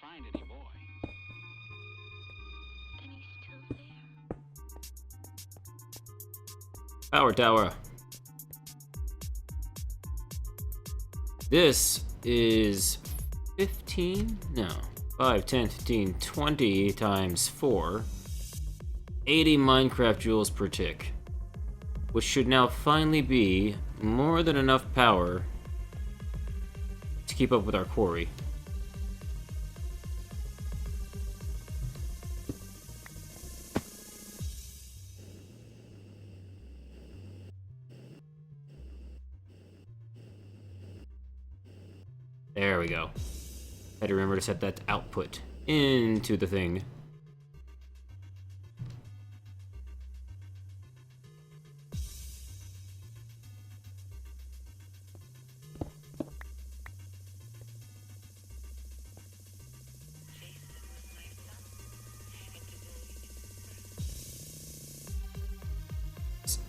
find any boy. Then he's still there. Power tower. This is 15? No. 5, 10, 15, 20 times 4. 80 Minecraft joules per tick. Which should now finally be more than enough power to keep up with our quarry. There we go. Had to remember to set that output into the thing.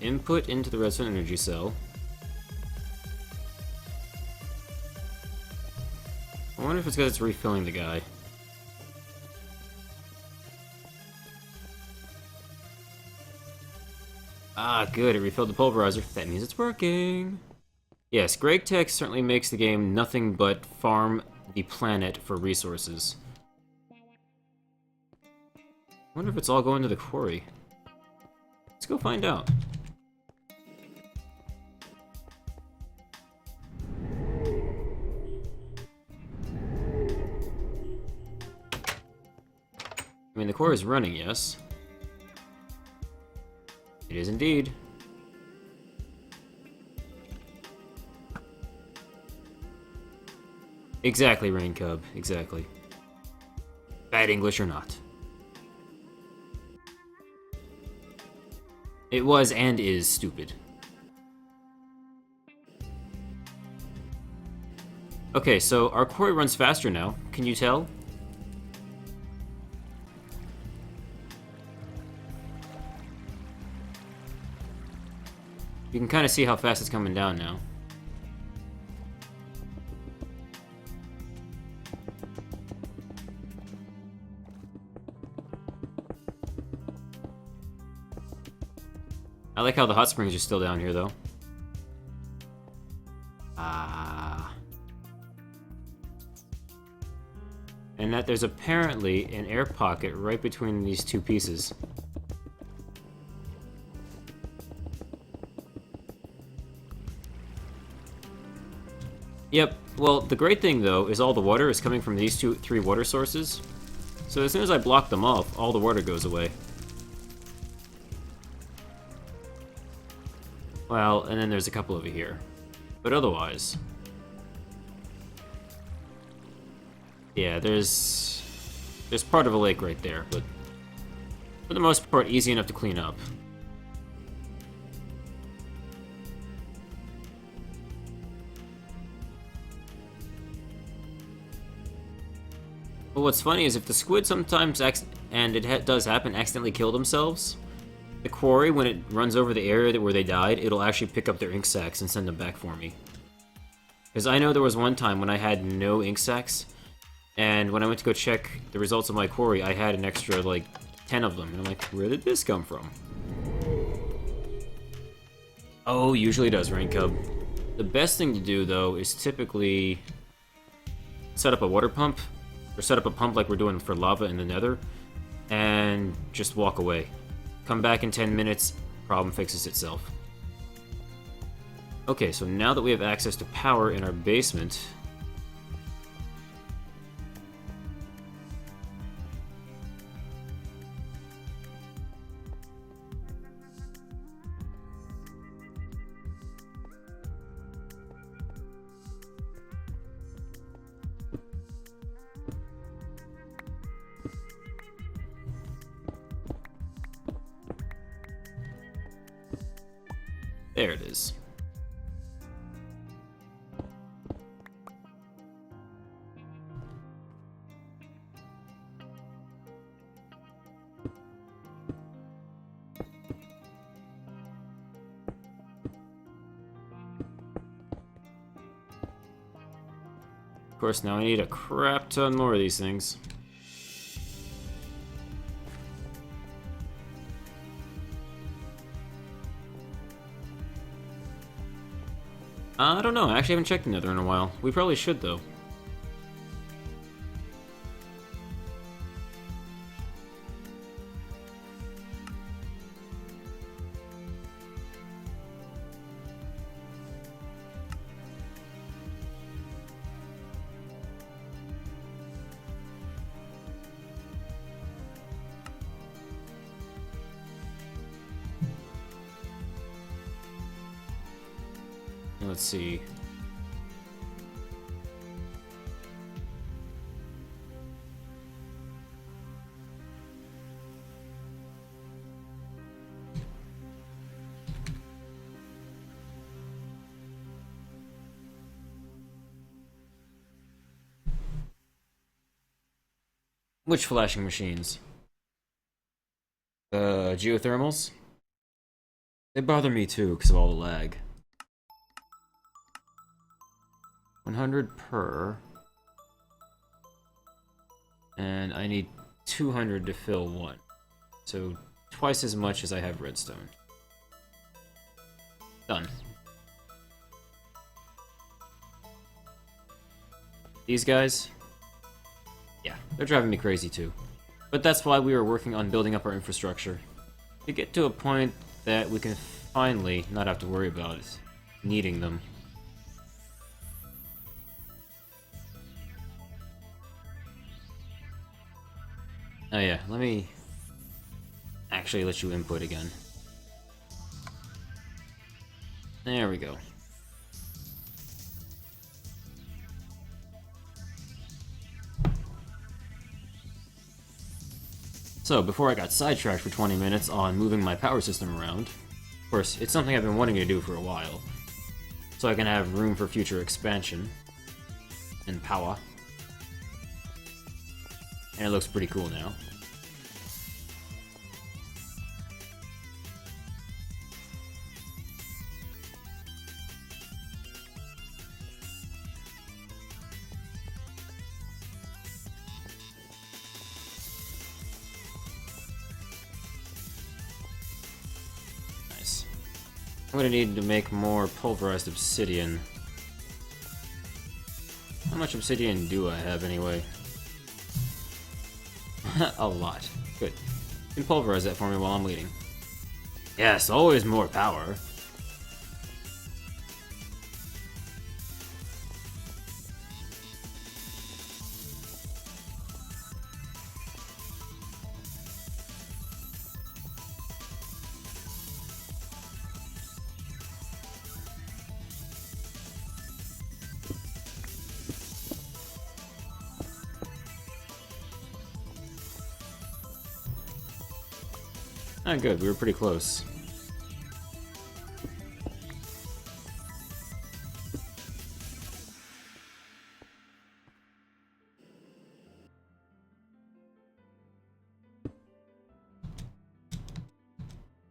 Input into the redstone energy cell. I wonder if it's because it's refilling the guy. Ah, good, it refilled the pulverizer. That means it's working. Yes, Greg Tech certainly makes the game nothing but farm the planet for resources. I wonder if it's all going to the quarry. Let's go find out. I mean, the core is running, yes. It is indeed. Exactly, Rain Cub, exactly. Bad English or not. It was and is stupid. Okay, so our quarry runs faster now. Can you tell? You can kind of see how fast it's coming down now. I like how the hot springs are still down here, though. And that there's apparently an air pocket right between these two pieces. Yep, well, the great thing, though, is all the water is coming from these three water sources. So as soon as I block them off, all the water goes away. Well, and then there's a couple over here. But otherwise... yeah, there's part of a lake right there, but for the most part, easy enough to clean up. But what's funny is if the squid sometimes, and it does happen, accidentally kill themselves, the quarry, when it runs over the area where they died, it'll actually pick up their ink sacs and send them back for me. Because I know there was one time when I had no ink sacs, and when I went to go check the results of my quarry, I had an extra, like, 10 of them. And I'm like, where did this come from? Oh, usually does, Rain Cub. The best thing to do, though, is typically set up a water pump, or set up a pump like we're doing for lava in the nether, and just walk away. Come back in 10 minutes, problem fixes itself. Okay, so now that we have access to power in our basement... there it is. course, now I need a crap ton more of these things. I don't know. I actually haven't checked the Nether in a while. We probably should, though. Let's see. Which flashing machines? Geothermals? They bother me too because of all the lag. 100 per. And I need 200 to fill one. So twice as much as I have redstone. Done. These guys? Yeah, they're driving me crazy too. But that's why we are working on building up our infrastructure. To get to a point that we can finally not have to worry about needing them. Oh yeah, let me actually let you input again. There we go. So, before I got sidetracked for 20 minutes on moving my power system around, of course, it's something I've been wanting to do for a while, so I can have room for future expansion and power. And it looks pretty cool now. Nice. I'm gonna need to make more pulverized obsidian. How much obsidian do I have anyway? A lot. Good. You can pulverize that for me while I'm waiting. Yes, always more power. Ah, good. We were pretty close.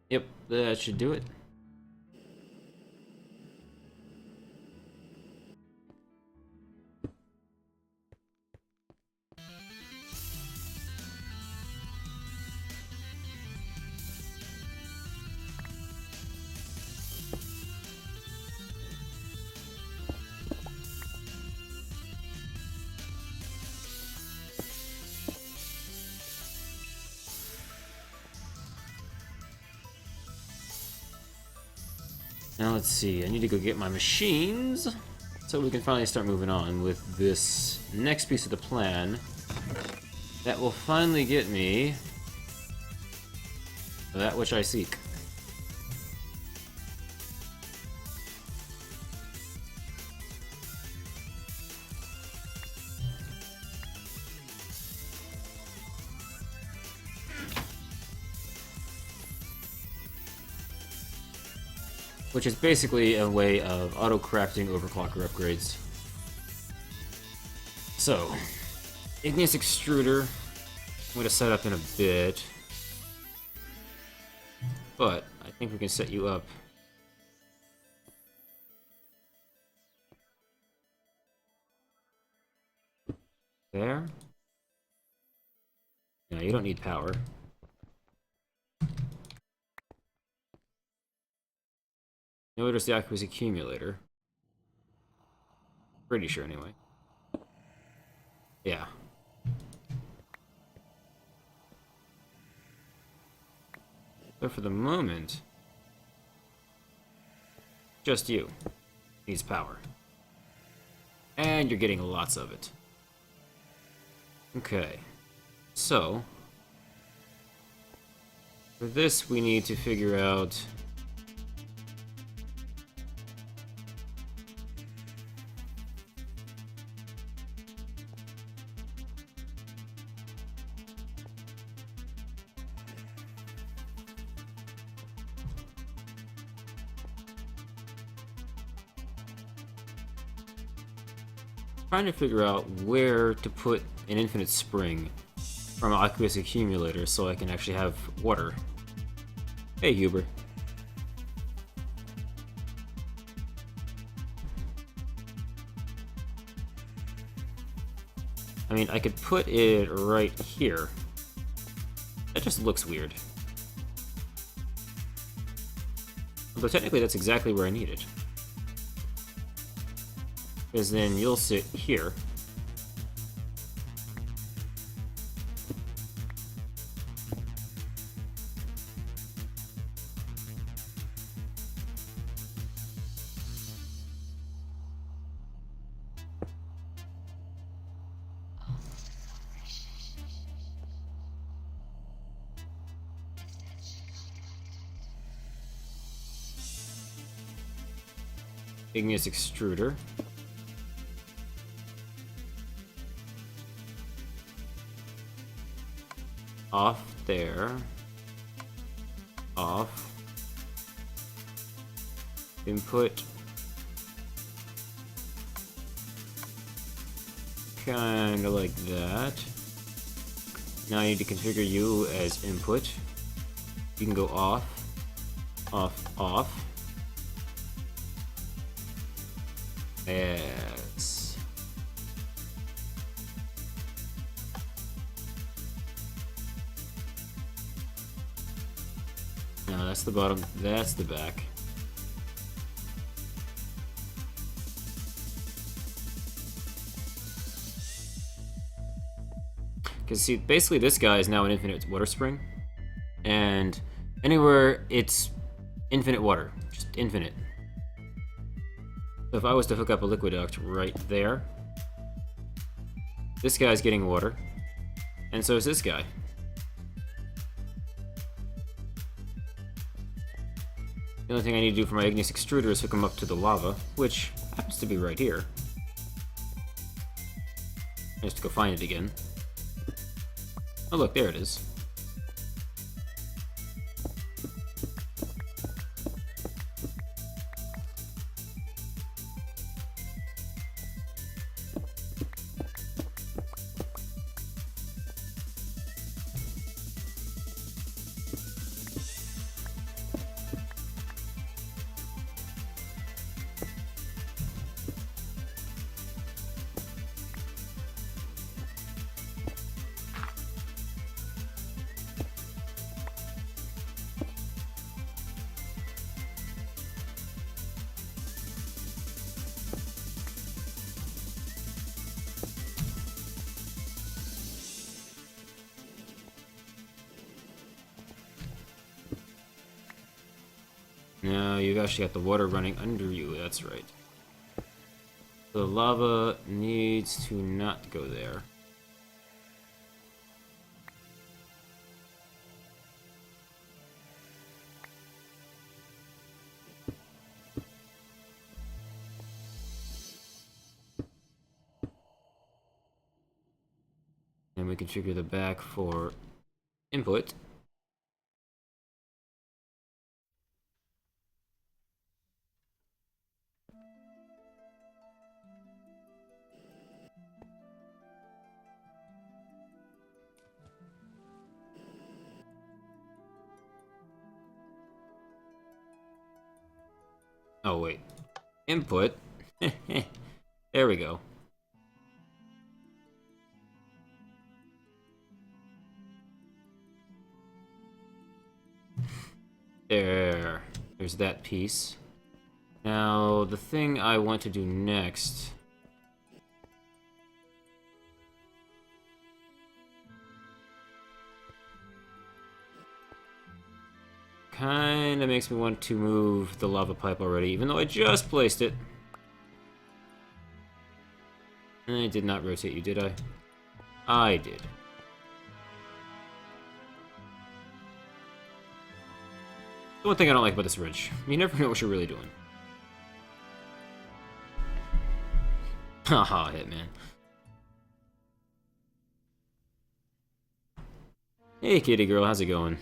Yep, that should do it. Now let's see, I need to go get my machines so we can finally start moving on with this next piece of the plan that will finally get me that which I seek. Which is basically a way of auto-crafting overclocker upgrades. So, igneous extruder, I'm going to set up in a bit. But, I think we can set you up. There. No, you don't need power. Notice the aqueous accumulator. Pretty sure, anyway. Yeah. So for the moment, just you needs power. And you're getting lots of it. Okay. So, for this we need to figure out... trying to figure out where to put an infinite spring from an aqueous accumulator so I can actually have water. Hey, Huber. I mean, I could put it right here. That just looks weird. Although technically that's exactly where I need it. Because then you'll sit here. Igneous extruder. Off there. Off. Input. Kinda like that. Now I need to configure you as input. You can go off. Off, off. Yes. No, that's the bottom. That's the back. Because see, basically this guy is now an infinite water spring. And anywhere it's infinite water. Just infinite. So if I was to hook up a liquid duct right there, this guy's getting water, and so is this guy. The only thing I need to do for my igneous extruder is hook him up to the lava, which happens to be right here. I have to go find it again. Oh look, there it is. Now you've actually got the water running under you, that's right. The lava needs to not go there. And we configure the back for input. Oh wait, input. There we go. There. There's that piece. Now, the thing I want to do next... kinda makes me want to move the lava pipe already, even though I just placed it. I did not rotate you, did I? I did. The one thing I don't like about this ridge, you never know what you're really doing. Haha, Hitman. Hey, kitty girl, how's it going?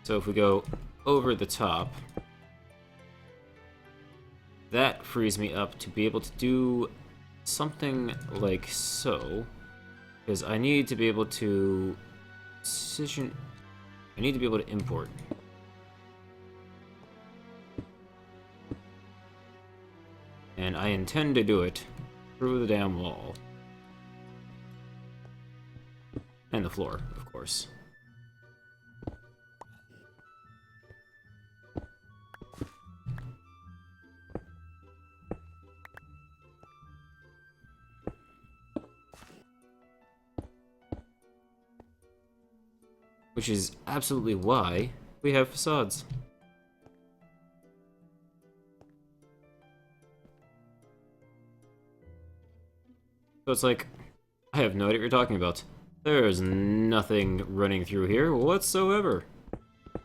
So if we go over the top, that frees me up to be able to do something like so, because I need to be able to I need to be able to import. And I intend to do it through the damn wall. And the floor, of course. Which is absolutely why we have facades. So it's like, I have no idea what you're talking about. There's nothing running through here whatsoever.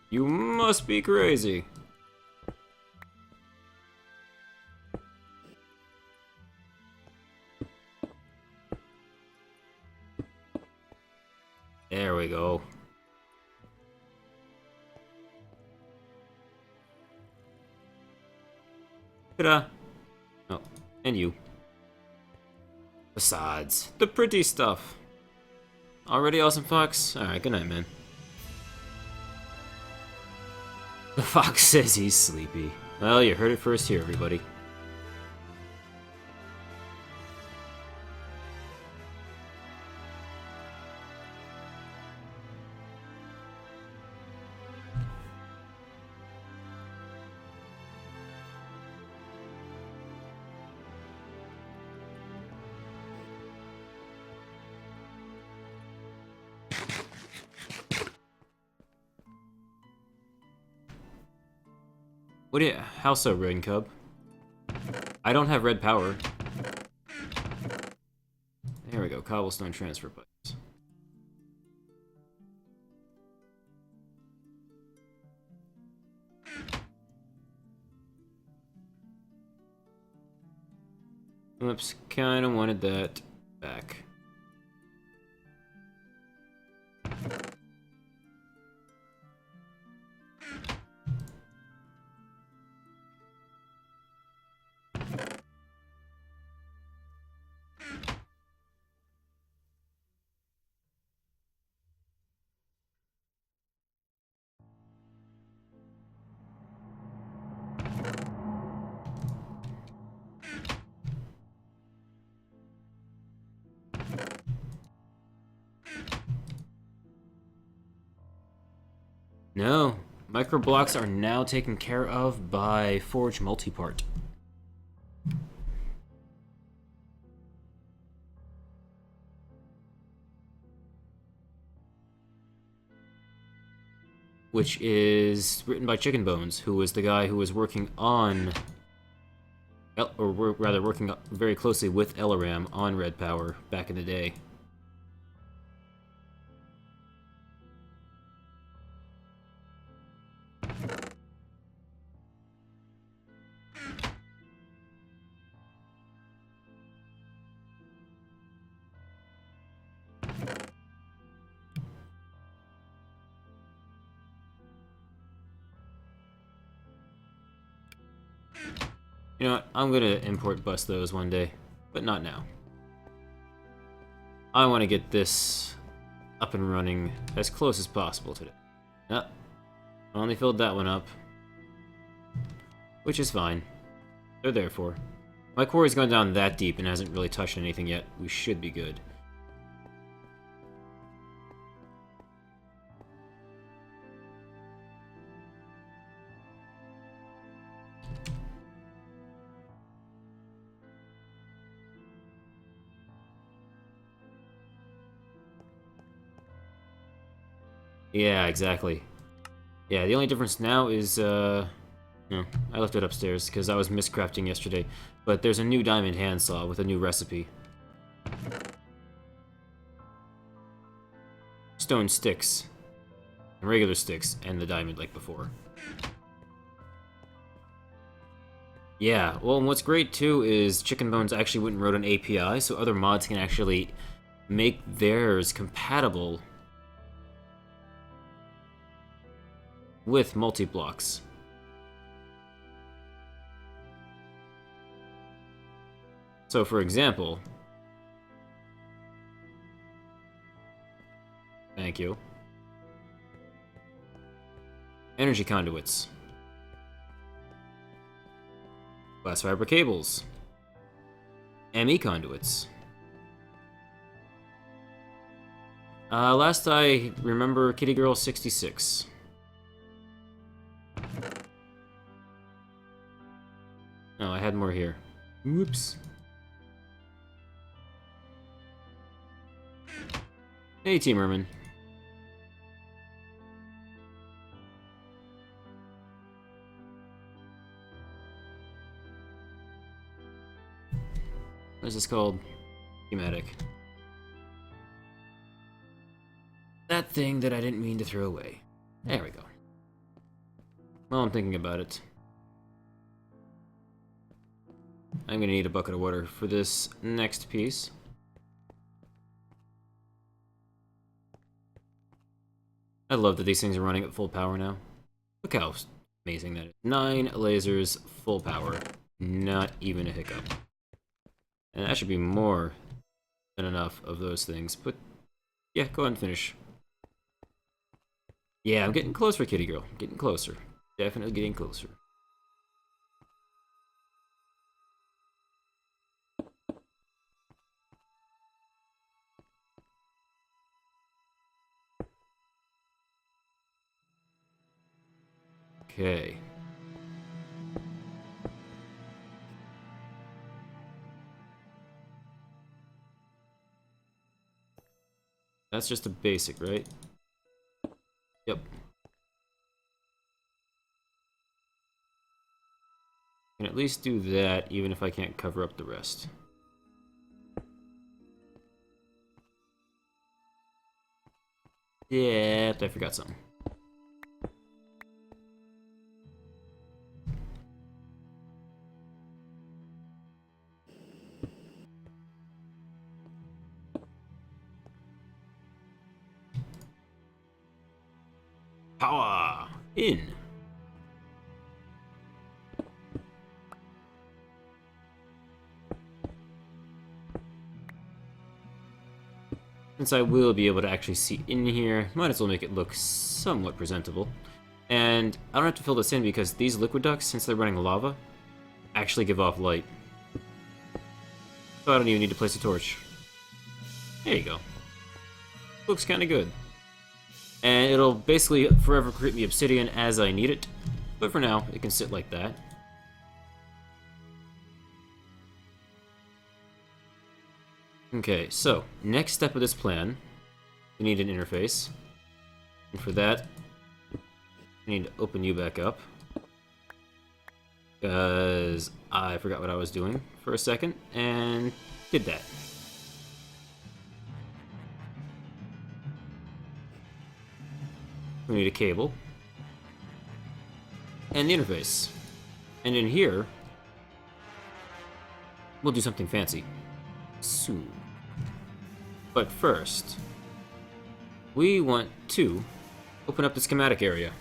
You must be crazy. There we go. Ta-da! Oh, and you. Facades. The pretty stuff. Already awesome, Fox? Alright, good night, man. The Fox says he's sleepy. Well, you heard it first here, everybody. What do you... How so, Rain Cub? I don't have red power. There we go, cobblestone transfer pipes. Oops, kinda wanted that back. No, microblocks are now taken care of by Forge Multipart. Which is written by Chicken Bones, who was the guy who was working on, or rather working very closely with Elaram on Red Power back in the day. You know what, I'm gonna import bust those one day, but not now. I want to get this up and running as close as possible today. Yep, only filled that one up. which is fine. They're there for. My quarry's gone down that deep and hasn't really touched anything yet. We should be good. Yeah, exactly. Yeah, the only difference now is, no, I left it upstairs because I was miscrafting yesterday. But there's a new diamond handsaw with a new recipe. Stone sticks. And regular sticks, and the diamond like before. Yeah, well, and what's great too is Chicken Bones actually went and wrote an API, so other mods can actually make theirs compatible with multi-blocks. So, for example, thank you. Energy conduits. Glass fiber cables. ME conduits. Last I remember, Kitty Girl 66. Oh, I had more here. Whoops. Hey, Team Merman. What is this called? Schematic. That thing that I didn't mean to throw away. There we go. Well, I'm thinking about it. I'm gonna need a bucket of water for this next piece. I love that these things are running at full power now. Look how amazing that is. 9 lasers, full power. Not even a hiccup. And that should be more than enough of those things. But, yeah, go ahead and finish. Yeah, I'm getting closer, Kitty Girl. I'm getting closer. Definitely getting closer. Okay. That's just a basic, right? Yep. Can at least do that, even if I can't cover up the rest. Yep, I forgot something. Power! In! Since I will be able to actually see in here, might as well make it look somewhat presentable. And I don't have to fill this in because these liquid ducts, since they're running lava, actually give off light. So I don't even need to place a torch. There you go. Looks kinda good. And it'll basically forever create me obsidian as I need it. But for now, it can sit like that. Okay, so, next step of this plan, we need an interface. And for that, I need to open you back up. Because I forgot what I was doing for a second, and did that. We need a cable. And the interface. And in here, we'll do something fancy. Soon. But first, we want to open up the schematic area.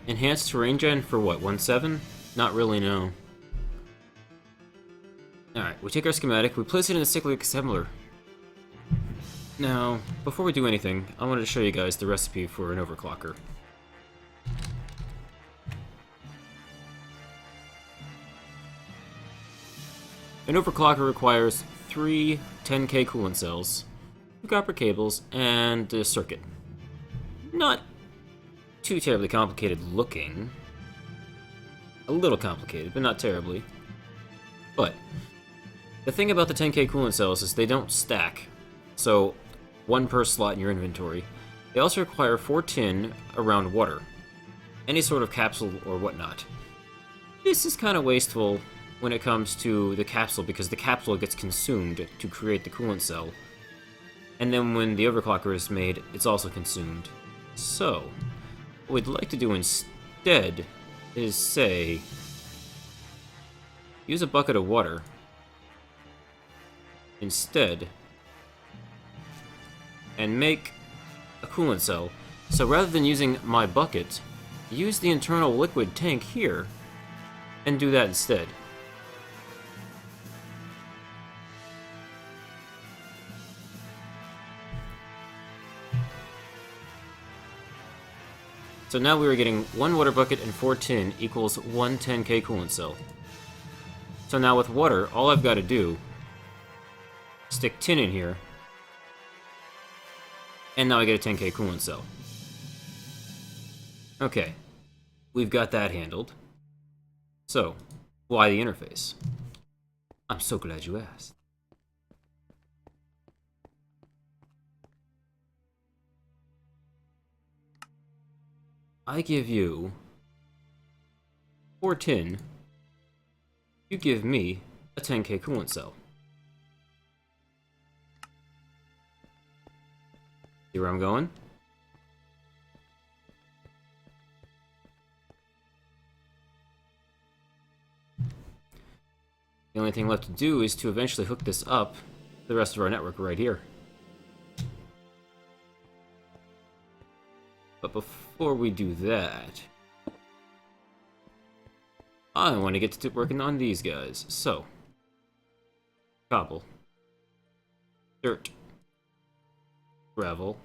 Enhanced terrain gen for what, 1.7? Not really, no. Alright, we take our schematic, we place it in a cyclic assembler. Now, before we do anything, I wanted to show you guys the recipe for an overclocker. An overclocker requires 3 10K coolant cells, 2 copper cables, and a circuit. Not too terribly complicated looking. A little complicated, but not terribly. But the thing about the 10K coolant cells is they don't stack, so 1 per slot in your inventory. They also require 4 tin around water, any sort of capsule or whatnot. This is kind of wasteful when it comes to the capsule because the capsule gets consumed to create the coolant cell, and then when the overclocker is made, it's also consumed. So, what we'd like to do instead is, say, use a bucket of water instead and make a coolant cell. So rather than using my bucket, use the internal liquid tank here and do that instead. So now we are getting 1 water bucket and 4 tin equals 1 10K coolant cell. So now with water, all I've got to do, stick tin in here, and now I get a 10K coolant cell. Okay, we've got that handled. So, why the interface? I'm so glad you asked. I give you 4 tin, you give me a 10K coolant cell. See where I'm going? The only thing left to do is to eventually hook this up to the rest of our network right here. But before we do that, I want to get to working on these guys. So, cobble, dirt, gravel,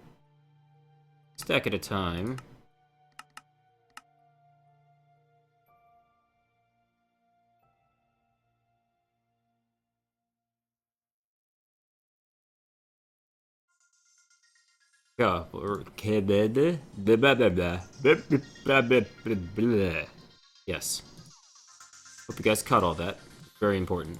stack at a time. Yes. Hope you guys caught all that. Very important.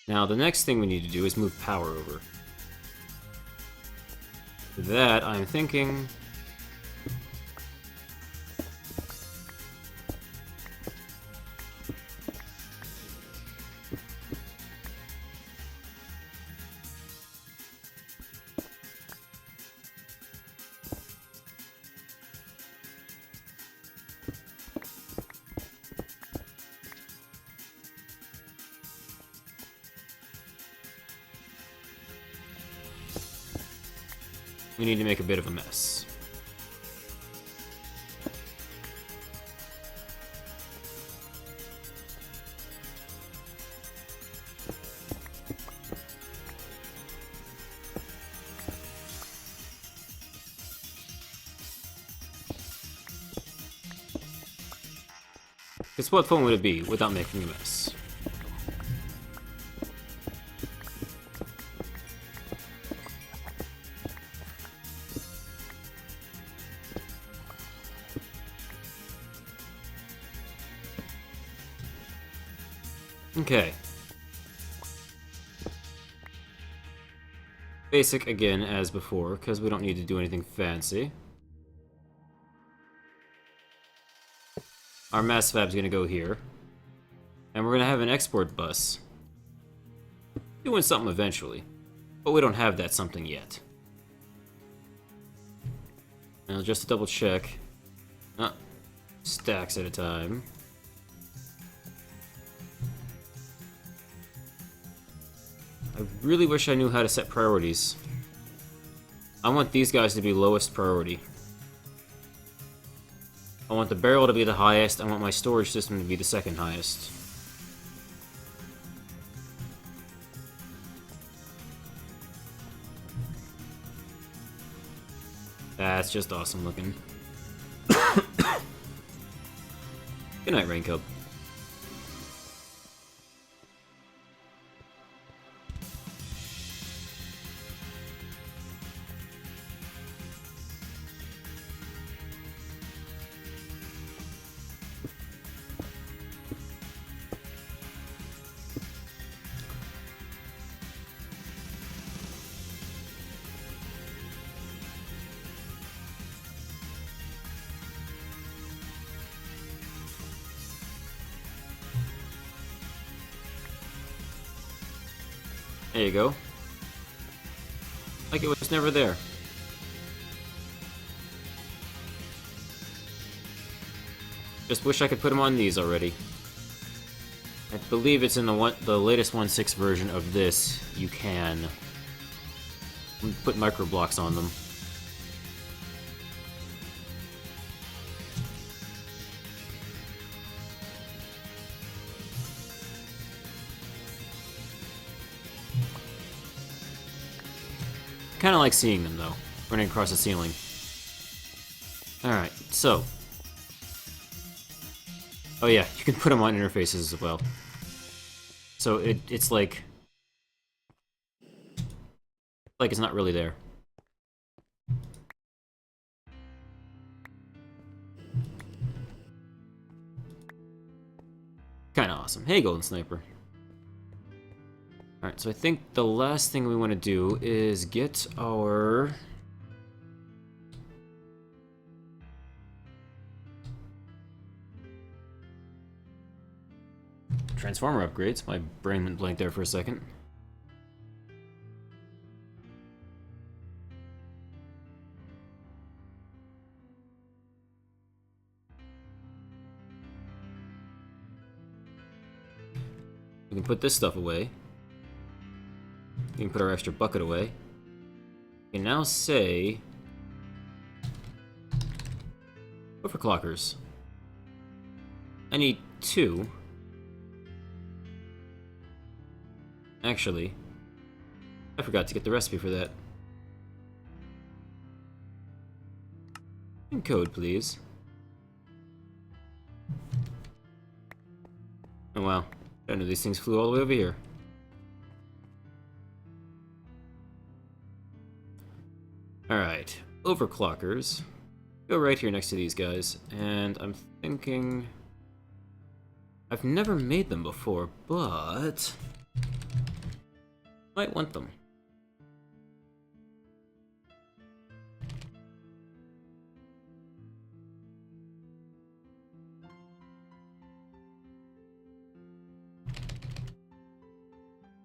Now, the next thing we need to do is move power over. For that, I'm thinking... we need to make a bit of a mess. Because what fun would it be without making a mess? Okay. Basic again as before, because we don't need to do anything fancy. Our mass fab's gonna go here. And we're gonna have an export bus. Doing something eventually. But we don't have that something yet. Now just to double check. stacks at a time. I really wish I knew how to set priorities. I want these guys to be lowest priority. I want the barrel to be the highest. I want my storage system to be the second highest. That's just awesome looking. Good night, Rain Cub. There you go. Like it was never there. Just wish I could put them on these already. I believe it's in the latest 1.6 version of this. You can put micro blocks on them. Kind of like seeing them, though, running across the ceiling. Alright, so. Oh yeah, you can put them on interfaces as well. So it's like it's not really there. Kinda awesome. Hey, Golden Sniper. Alright, so I think the last thing we want to do is get our... Transformer upgrades. My brain went blank there for a second. We can put this stuff away. We can put our extra bucket away. We can now say... overclockers. I need 2. Actually, I forgot to get the recipe for that. In code, please. Oh wow, I know these things flew all the way over here. Alright, overclockers. Go right here next to these guys, and I'm thinking... I've never made them before, but... might want them.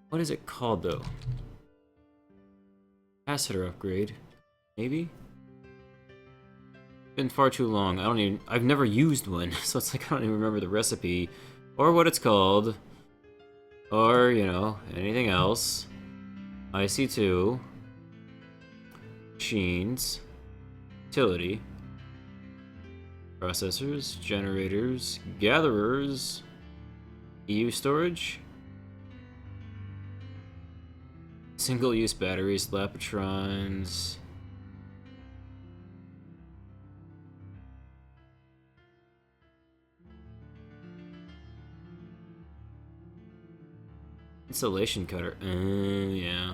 What is it called, though? Capacitor upgrade. Maybe? Been far too long. I've never used one, so it's like I don't even remember the recipe or what it's called or, you know, anything else. IC2 machines, utility, processors, generators, gatherers, EU storage, single-use batteries, lapatrons. Insulation cutter. Yeah.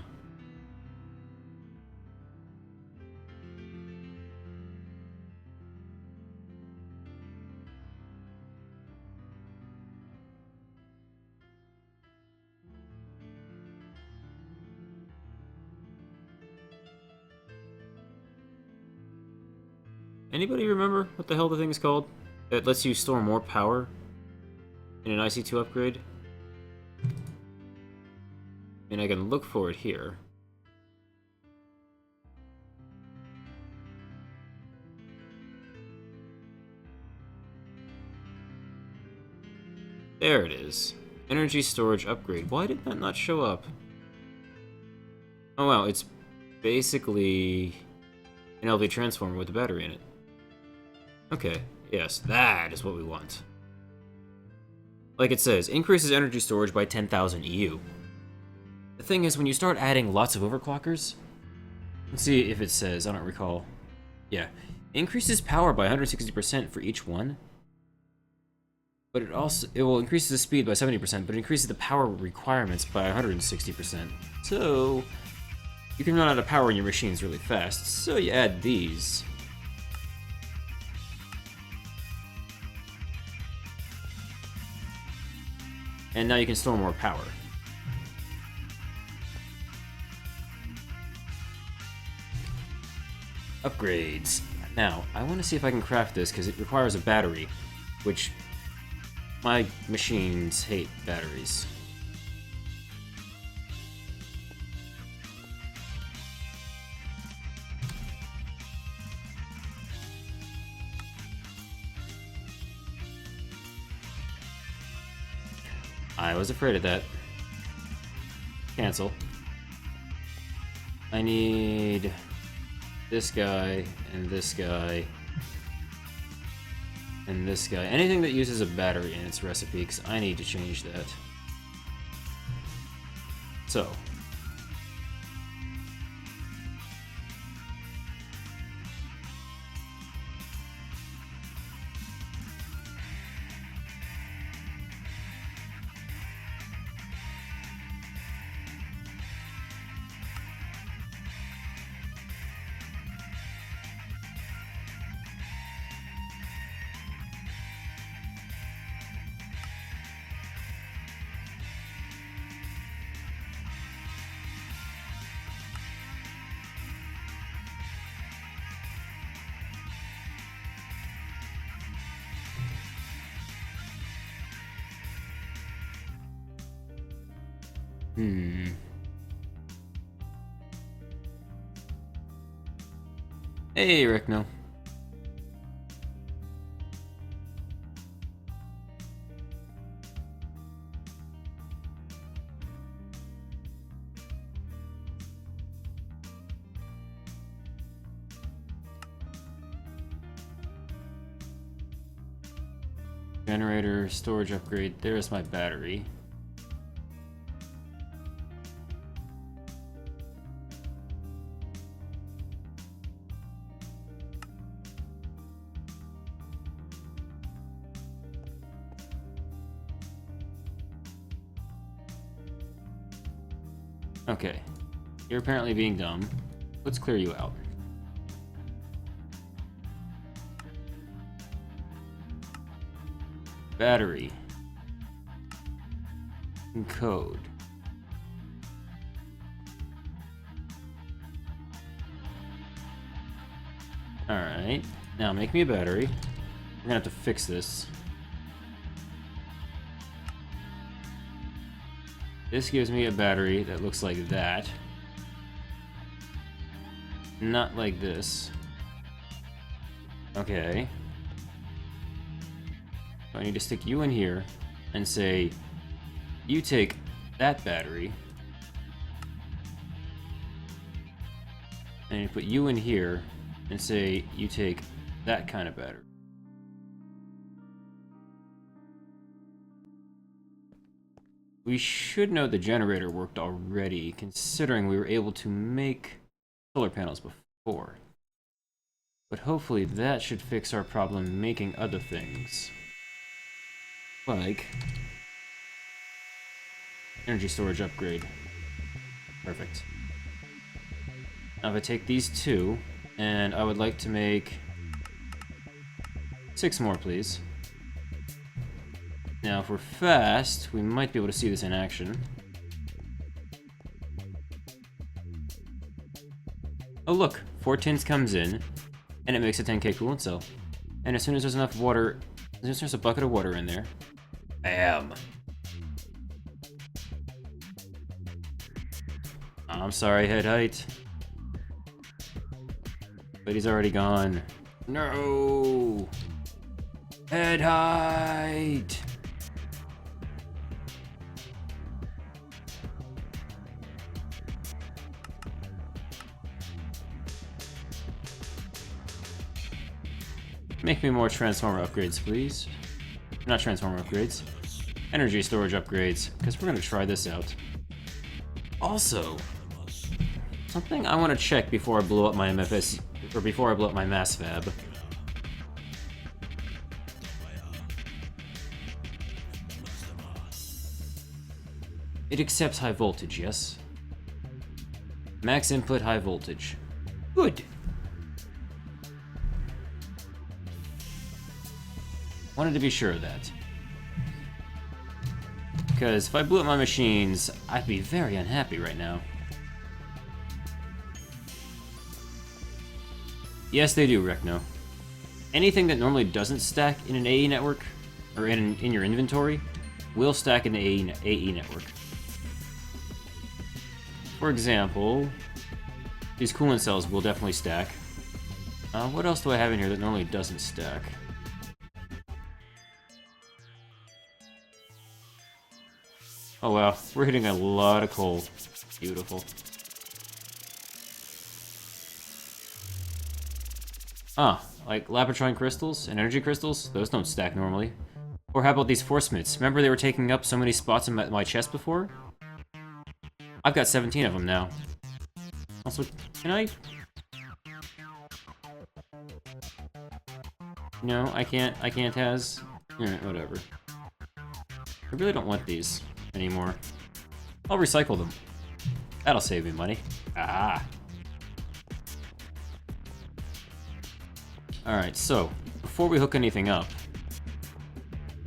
Anybody remember what the hell the thing is called? It lets you store more power in an IC2 upgrade? I mean, I can look for it here. There it is. Energy storage upgrade. Why did that not show up? Oh wow, it's basically an LV transformer with a battery in it. Okay, yes, that is what we want. Like it says, increases energy storage by 10,000 EU. The thing is, when you start adding lots of overclockers, let's see if it says, I don't recall. Yeah, increases power by 160% for each one. But it will increase the speed by 70%, but it increases the power requirements by 160%. So you can run out of power in your machines really fast. So you add these. And now you can store more power. Upgrades. Now, I want to see if I can craft this, because it requires a battery, which my machines hate batteries. I was afraid of that. Cancel. I need this guy, and this guy, and this guy. Anything that uses a battery in its recipe, because I need to change that. So. Hey, Rickno. Generator, storage upgrade. There's my battery. Okay, you're apparently being dumb. Let's clear you out. Battery. Code. Alright, now make me a battery. We're gonna have to fix this. This gives me a battery that looks like that. Not like this. Okay. So I need to stick you in here and say, you take that battery. And you put you in here and say, you take that kind of battery. We should know the generator worked already, considering we were able to make solar panels before. But hopefully that should fix our problem making other things. Like energy storage upgrade. Perfect. Now if I take these two, and I would like to make 6 more, please. Now, if we're fast, we might be able to see this in action. Oh look, 4 tins comes in, and it makes a 10k coolant cell. And as soon as there's enough water, as soon as there's a bucket of water in there, bam! I'm sorry, head height. But he's already gone. No! Head height! Make me more transformer upgrades, please. Not transformer upgrades. Energy storage upgrades, because we're going to try this out. Also, something I want to check before I blow up my MFS, or before I blow up my mass fab. It accepts high voltage, yes? Max input high voltage. Good. Wanted to be sure of that. Because if I blew up my machines, I'd be very unhappy right now. Yes, they do, Recno. Anything that normally doesn't stack in an AE network, or in your inventory, will stack in the AE network. For example, these coolant cells will definitely stack. What else do I have in here that normally doesn't stack? Oh wow, we're hitting a lot of coal. Beautiful. Like Lapatrine crystals and energy crystals? Those don't stack normally. Or how about these force mitts? Remember they were taking up so many spots in my chest before? I've got 17 of them now. Also, can I? No, I can't has. Whatever. I really don't want these anymore. I'll recycle them. That'll save me money. Ah. Alright, so, before we hook anything up...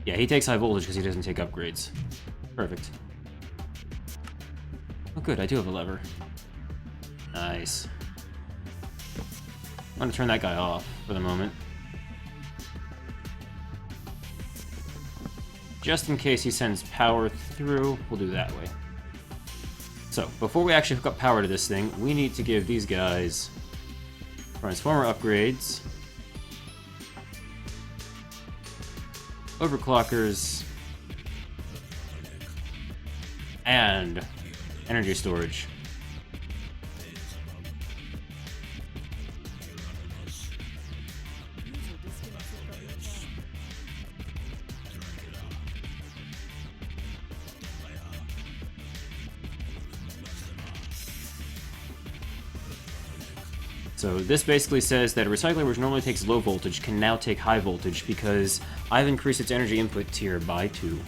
Yeah, he takes high voltage because he doesn't take upgrades. Perfect. Oh good, I do have a lever. Nice. I'm gonna turn that guy off for the moment. Just in case he sends power through, we'll do that way. So, before we actually hook up power to this thing, we need to give these guys transformer upgrades, overclockers, and energy storage. So this basically says that a recycler which normally takes low voltage can now take high voltage because I've increased its energy input tier by 2.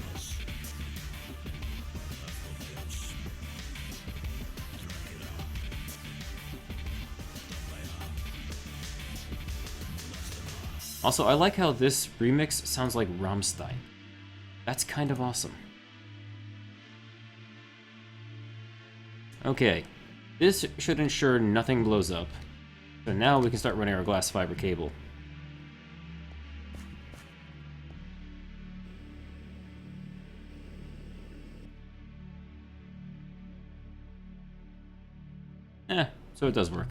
Also, I like how this remix sounds like Rammstein. That's kind of awesome. Okay, this should ensure nothing blows up. So now we can start running our glass fiber cable. So it does work.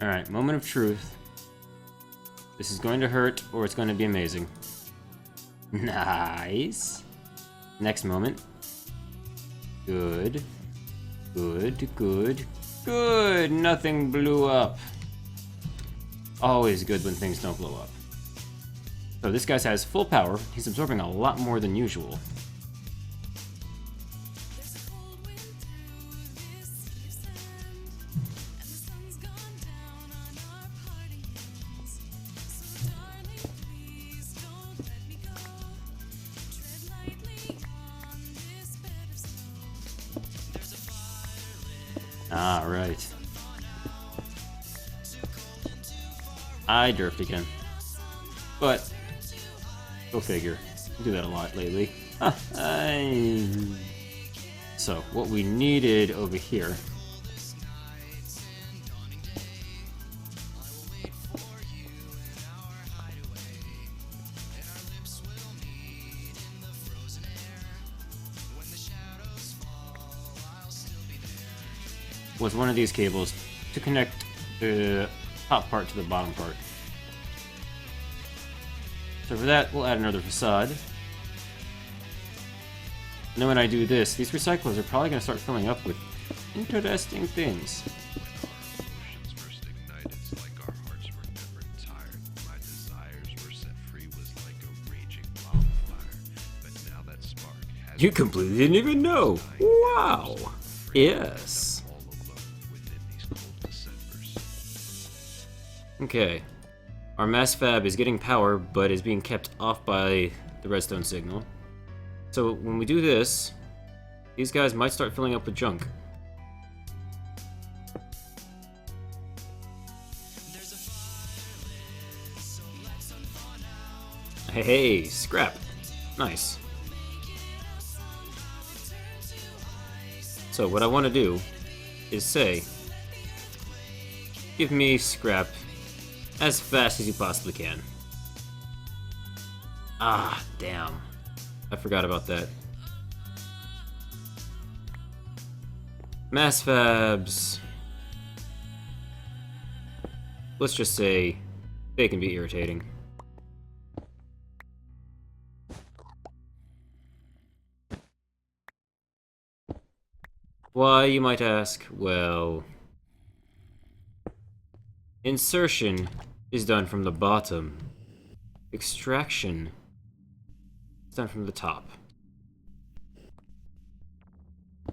Alright, moment of truth. This is going to hurt, or it's going to be amazing. Nice. Next moment. Good. Good, good, good! Nothing blew up. Always good when things don't blow up. So this guy has full power. He's absorbing a lot more than usual. Ah, right. I derped again. But, go figure. I do that a lot lately. So, what we needed over here... was one of these cables to connect the top part to the bottom part. So for that, we'll add another facade. And then when I do this, these recyclers are probably going to start filling up with interesting things. You completely didn't even know! Wow! Yes! Okay. Our mass fab is getting power, but is being kept off by the redstone signal. So when we do this, these guys might start filling up with junk. Hey, scrap! Nice. So what I want to do is say, give me scrap as fast as you possibly can. Ah, damn. I forgot about that. Mass fabs. Let's just say they can be irritating. Why, you might ask? Well, insertion is done from the bottom. Extraction is done from the top.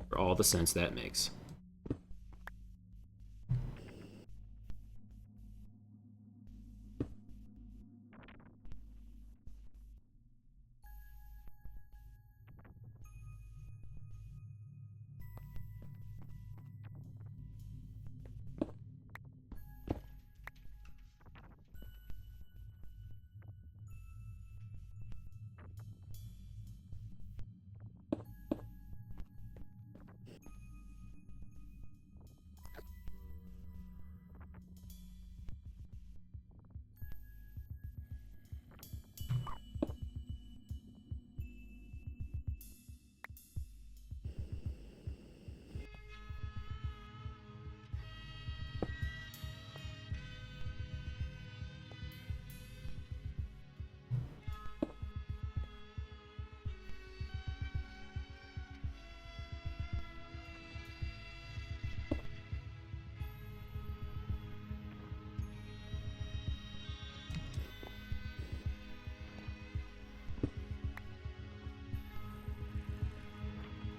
For all the sense that makes.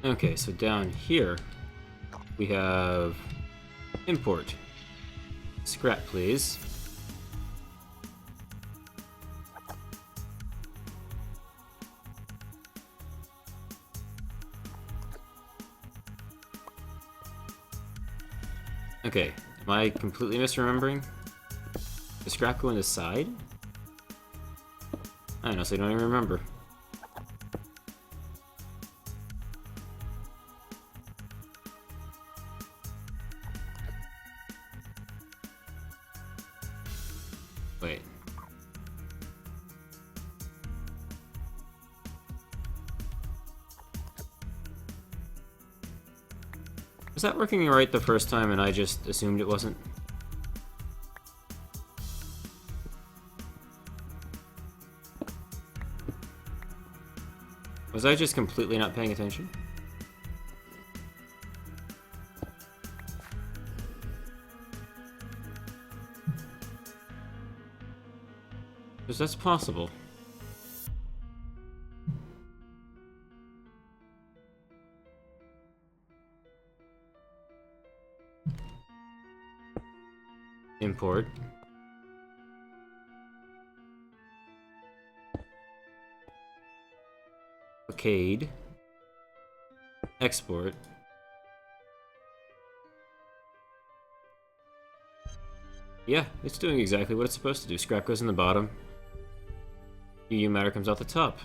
Okay, so down here we have import. Scrap, please. Okay, am I completely misremembering? Does scrap go in the side? I honestly don't even remember. Wait. Was that working right the first time and I just assumed it wasn't? Was I just completely not paying attention? Because that's possible. Import. Arcade. Export. Yeah, it's doing exactly what it's supposed to do. Scrap goes in the bottom. UU matter comes out the top.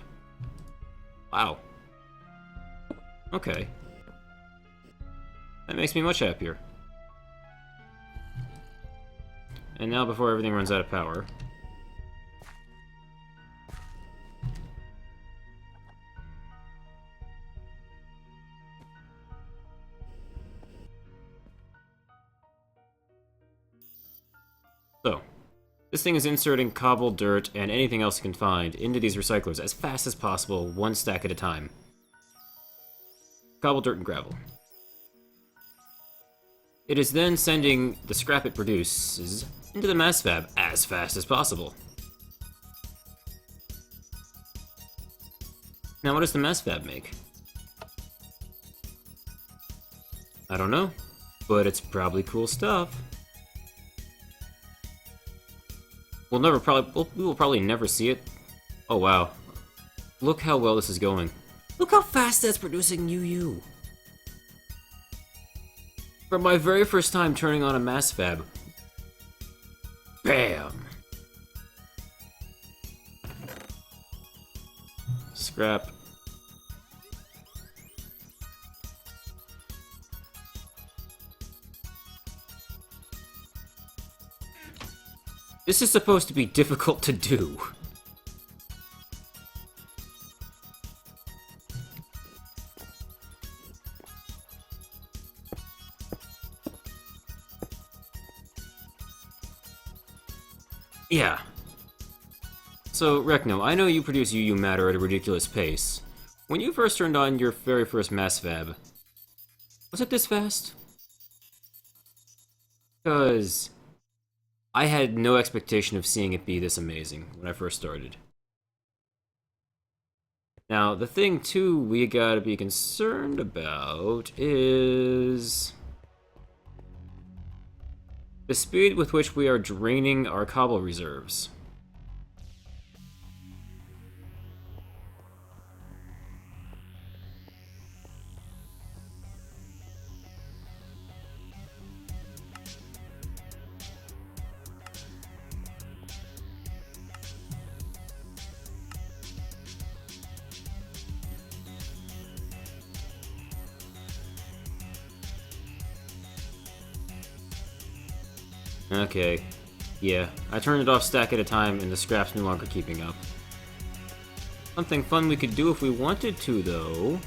Wow. Okay. That makes me much happier. And now before everything runs out of power, So, this thing is inserting cobble, dirt, and anything else it can find into these recyclers as fast as possible, one stack at a time. Cobble, dirt, and gravel. It is then sending the scrap it produces into the mass fab as fast as possible. Now, what does the mass fab make? I don't know, but it's probably cool stuff. We will probably never see it. Oh wow. Look how well this is going. Look how fast that's producing UU. For my very first time turning on a mass fab. Bam! Scrap. This is supposed to be difficult to do. Yeah. So, Recno, I know you produce UU matter at a ridiculous pace. When you first turned on your very first mass fab, was it this fast? Because I had no expectation of seeing it be this amazing when I first started. Now, the thing, too, we gotta be concerned about is the speed with which we are draining our cobble reserves. Okay, yeah, I turned it off stack at a time and the scrap's no longer keeping up. Something fun we could do if we wanted to, though.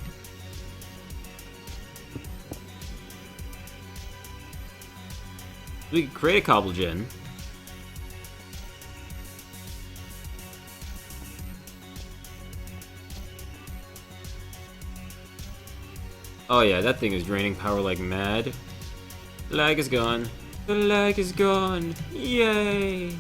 We could create a cobble gen. Oh yeah, that thing is draining power like mad. The lag is gone. The lag is gone! Yay!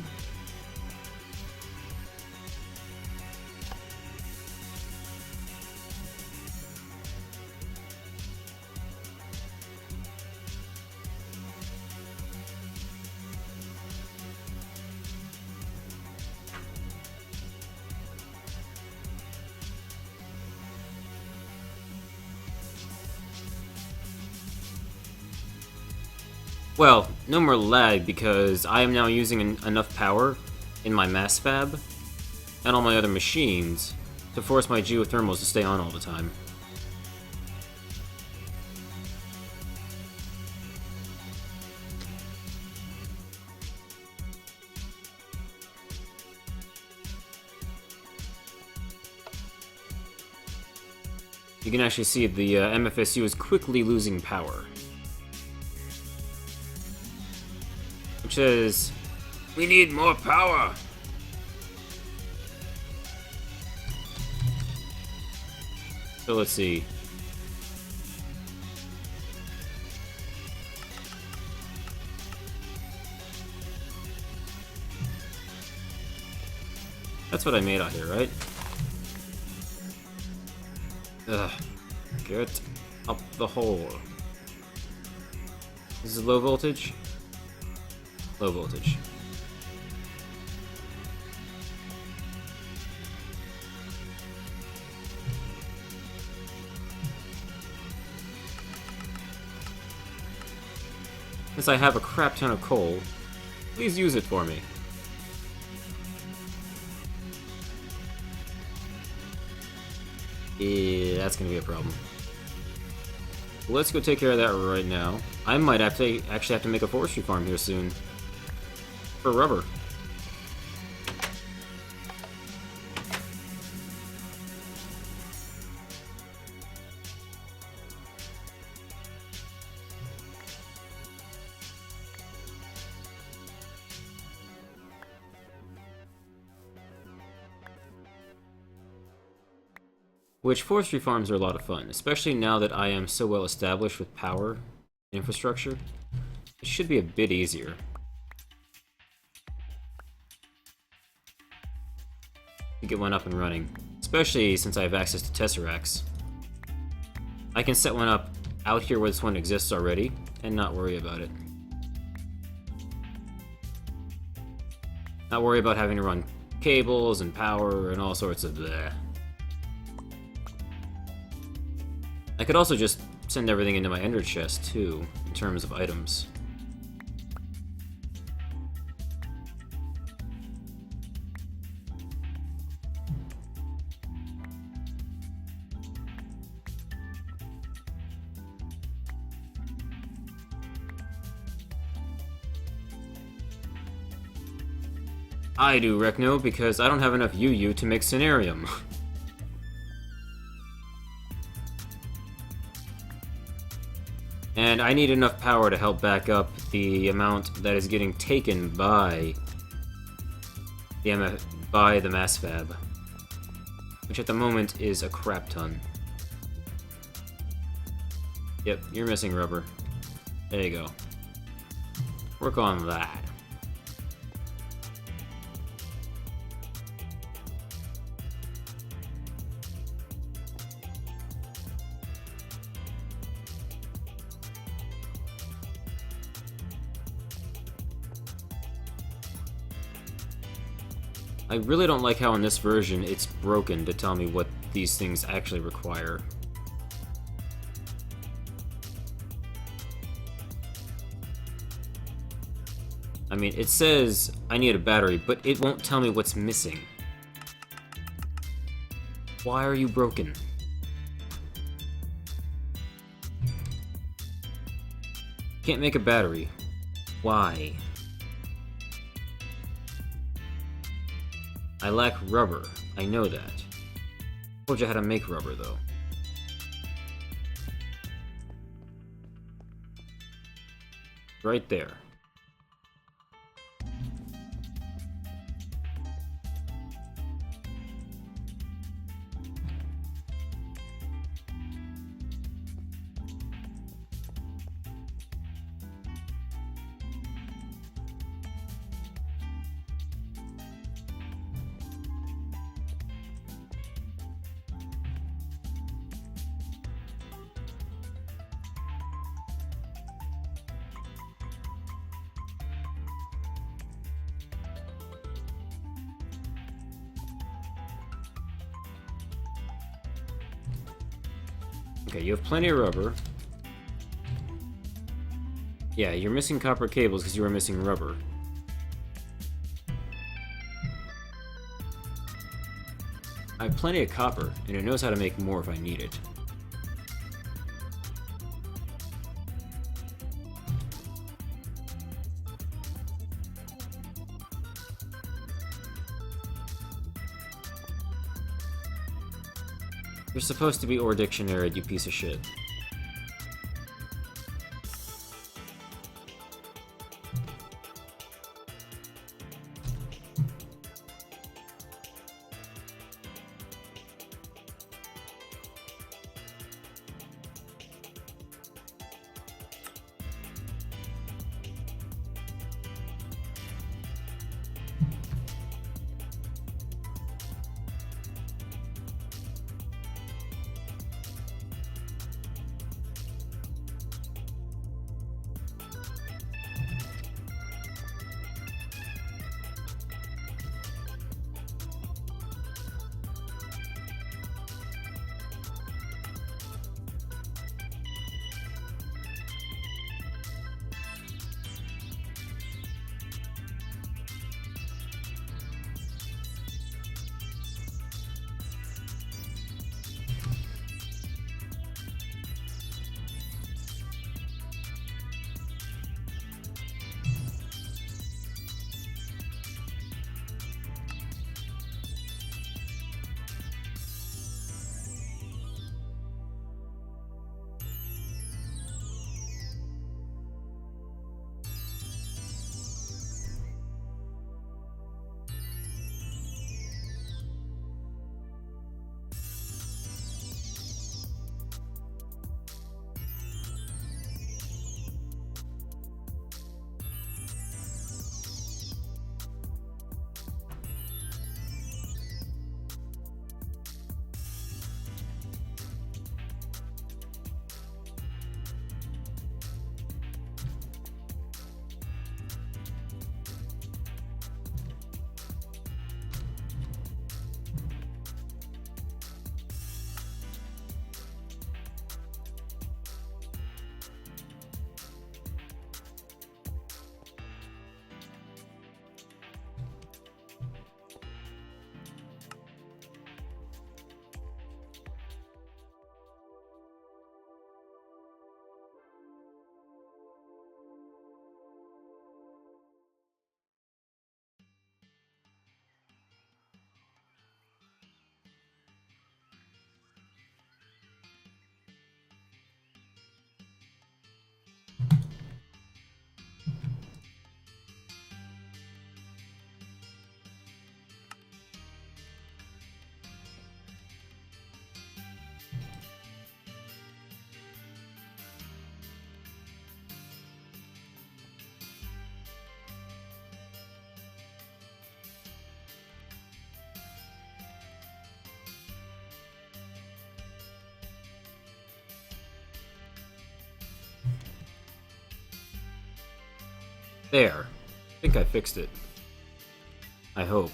Well, no more lag because I am now using enough power in my mass fab and all my other machines to force my geothermals to stay on all the time. You can actually see the MFSU is quickly losing power. Which says, we need more power! So let's see. That's what I made out here, right? Ugh. Get up the hole. This is low voltage? Low voltage. Since I have a crap ton of coal, please use it for me. Yeah, that's gonna be a problem. Let's go take care of that right now. I might actually have to make a forestry farm here soon. For rubber. Which forestry farms are a lot of fun, especially now that I am so well established with power infrastructure. It should be a bit easier. To get one up and running, especially since I have access to tesseracts. I can set one up out here where this one exists already and not worry about it. Not worry about having to run cables and power and all sorts of bleh. I could also just send everything into my ender chest too, in terms of items. I do, Recno, because I don't have enough UU to make Cenarium. And I need enough power to help back up the amount that is getting taken by the mass fab, which at the moment is a crap ton. Yep, you're missing rubber. There you go. Work on that. I really don't like how in this version it's broken to tell me what these things actually require. I mean, it says I need a battery, but it won't tell me what's missing. Why are you broken? Can't make a battery. Why? I lack rubber. I know that. Told you how to make rubber, though. Right there. Okay, you have plenty of rubber. Yeah, you're missing copper cables because you were missing rubber. I have plenty of copper, and it knows how to make more if I need it. You're supposed to be Ore Dictionary, you piece of shit. There. I think I fixed it. I hope.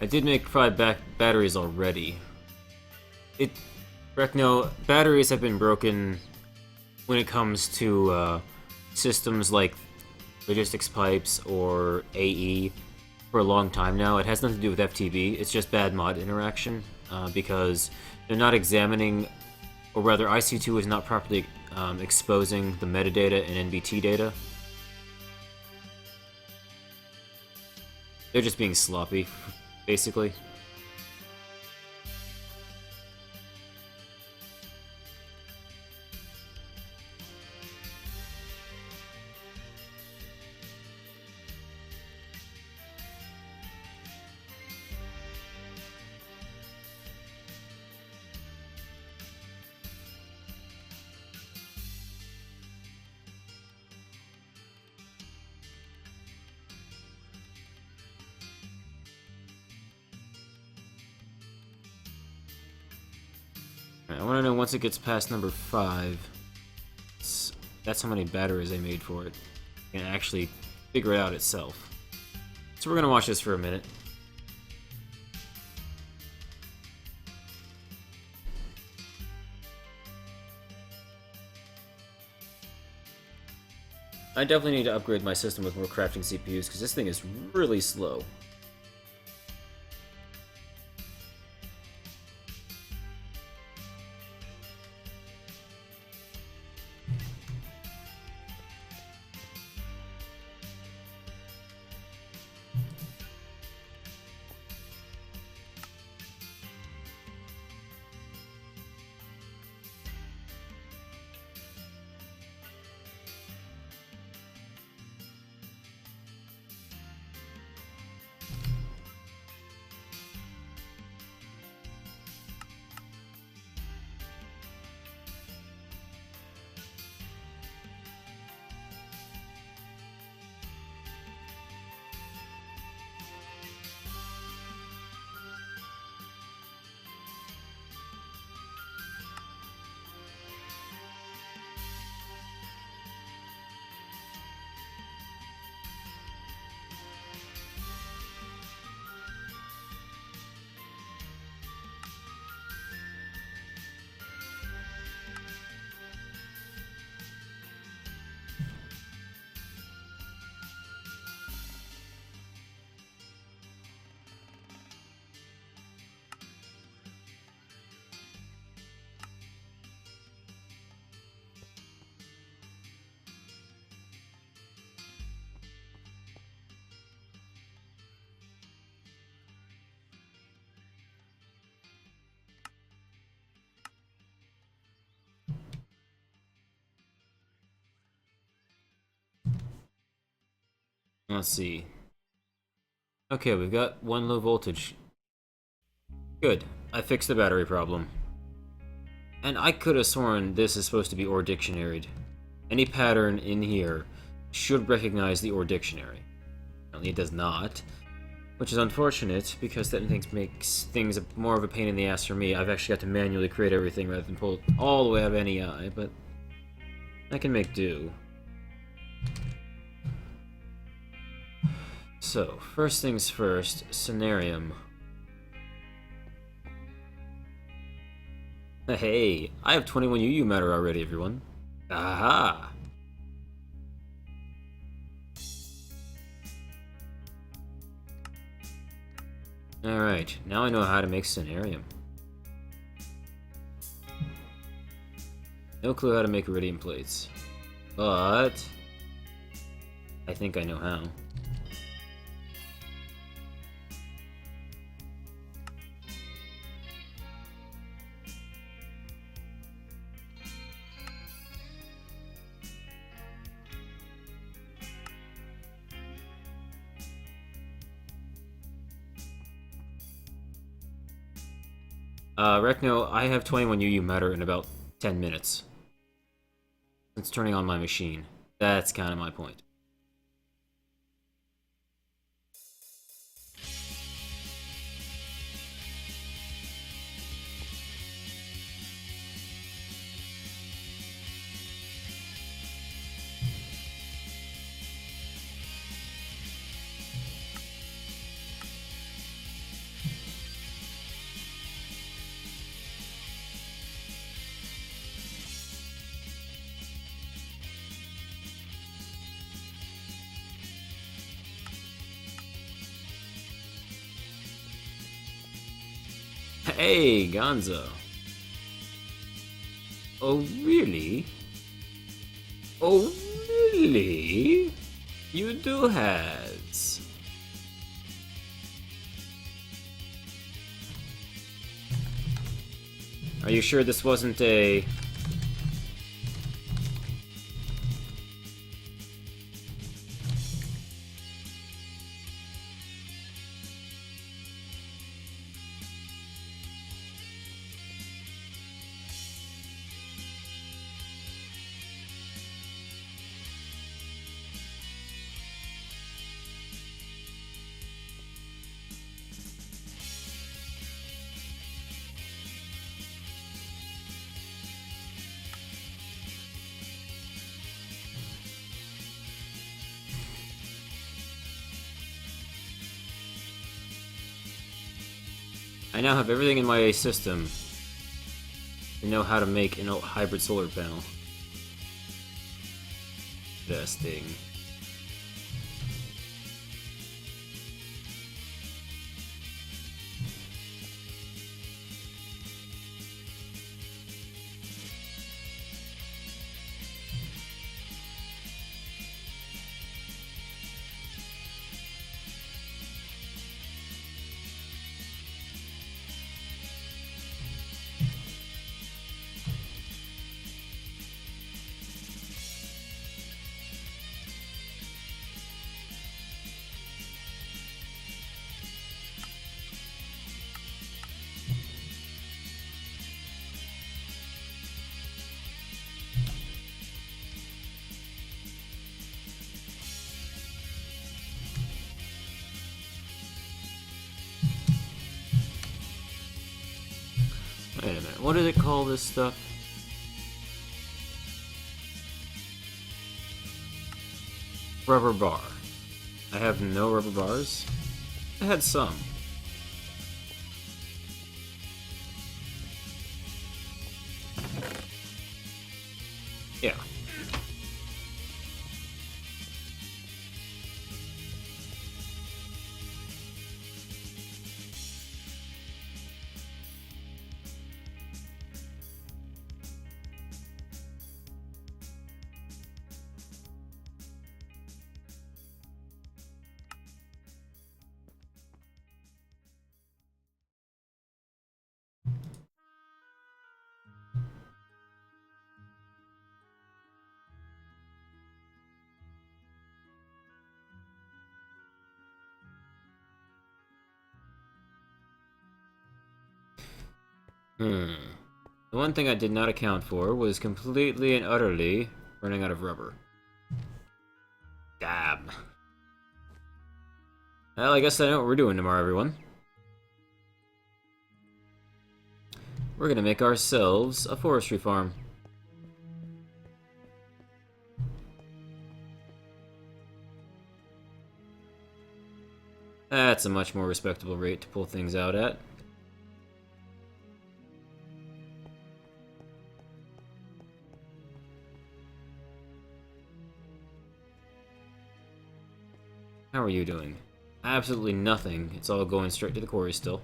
I did make 5 batteries already. No, batteries have been broken when it comes to systems like logistics pipes or AE for a long time now. It has nothing to do with FTB, it's just bad mod interaction because they're not examining, or rather IC2 is not properly exposing the metadata and NBT data. They're just being sloppy, basically. I want to know once it gets past number 5, that's how many batteries I made for it. I can actually figure it out itself. So we're going to watch this for a minute. I definitely need to upgrade my system with more crafting CPUs because this thing is really slow. Let's see. Okay, we've got 1 low voltage. Good. I fixed the battery problem. And I could have sworn this is supposed to be OR dictionaried. Any pattern in here should recognize the OR dictionary. Apparently it does not, which is unfortunate because that makes things more of a pain in the ass for me. I've actually got to manually create everything rather than pull it all the way out of NEI, but I can make do. So, first things first, Scenarium. Hey, I have 21 UU matter already, everyone. Aha! Alright, now I know how to make Scenarium. No clue how to make iridium plates. But I think I know how. Recno, I have 21 UU matter in about 10 minutes. It's turning on my machine. That's kind of my point. Hey, Gonzo. Oh, really? Oh, really? You do has. Are you sure this wasn't a... I now have everything in my system to know how to make a hybrid solar panel. Interesting. Wait a minute, what do they call this stuff? Rubber bar. I have no rubber bars? I had some. Yeah. The one thing I did not account for was completely and utterly running out of rubber. Damn. Well, I guess I know what we're doing tomorrow, everyone. We're gonna make ourselves a forestry farm. That's a much more respectable rate to pull things out at. How are you doing? Absolutely nothing. It's all going straight to the quarry still.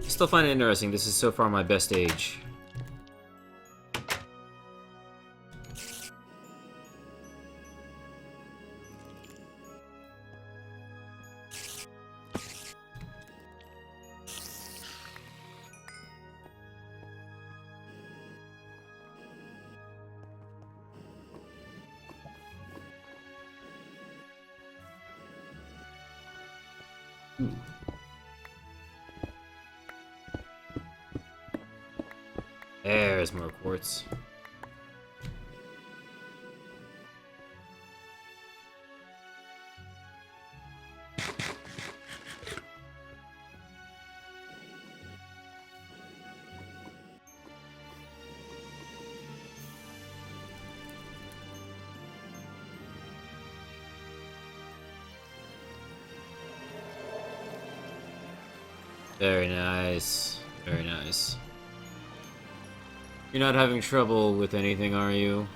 Still find it interesting. This is so far my best age. There's more quartz. Very nice. Very nice. You're not having trouble with anything, are you?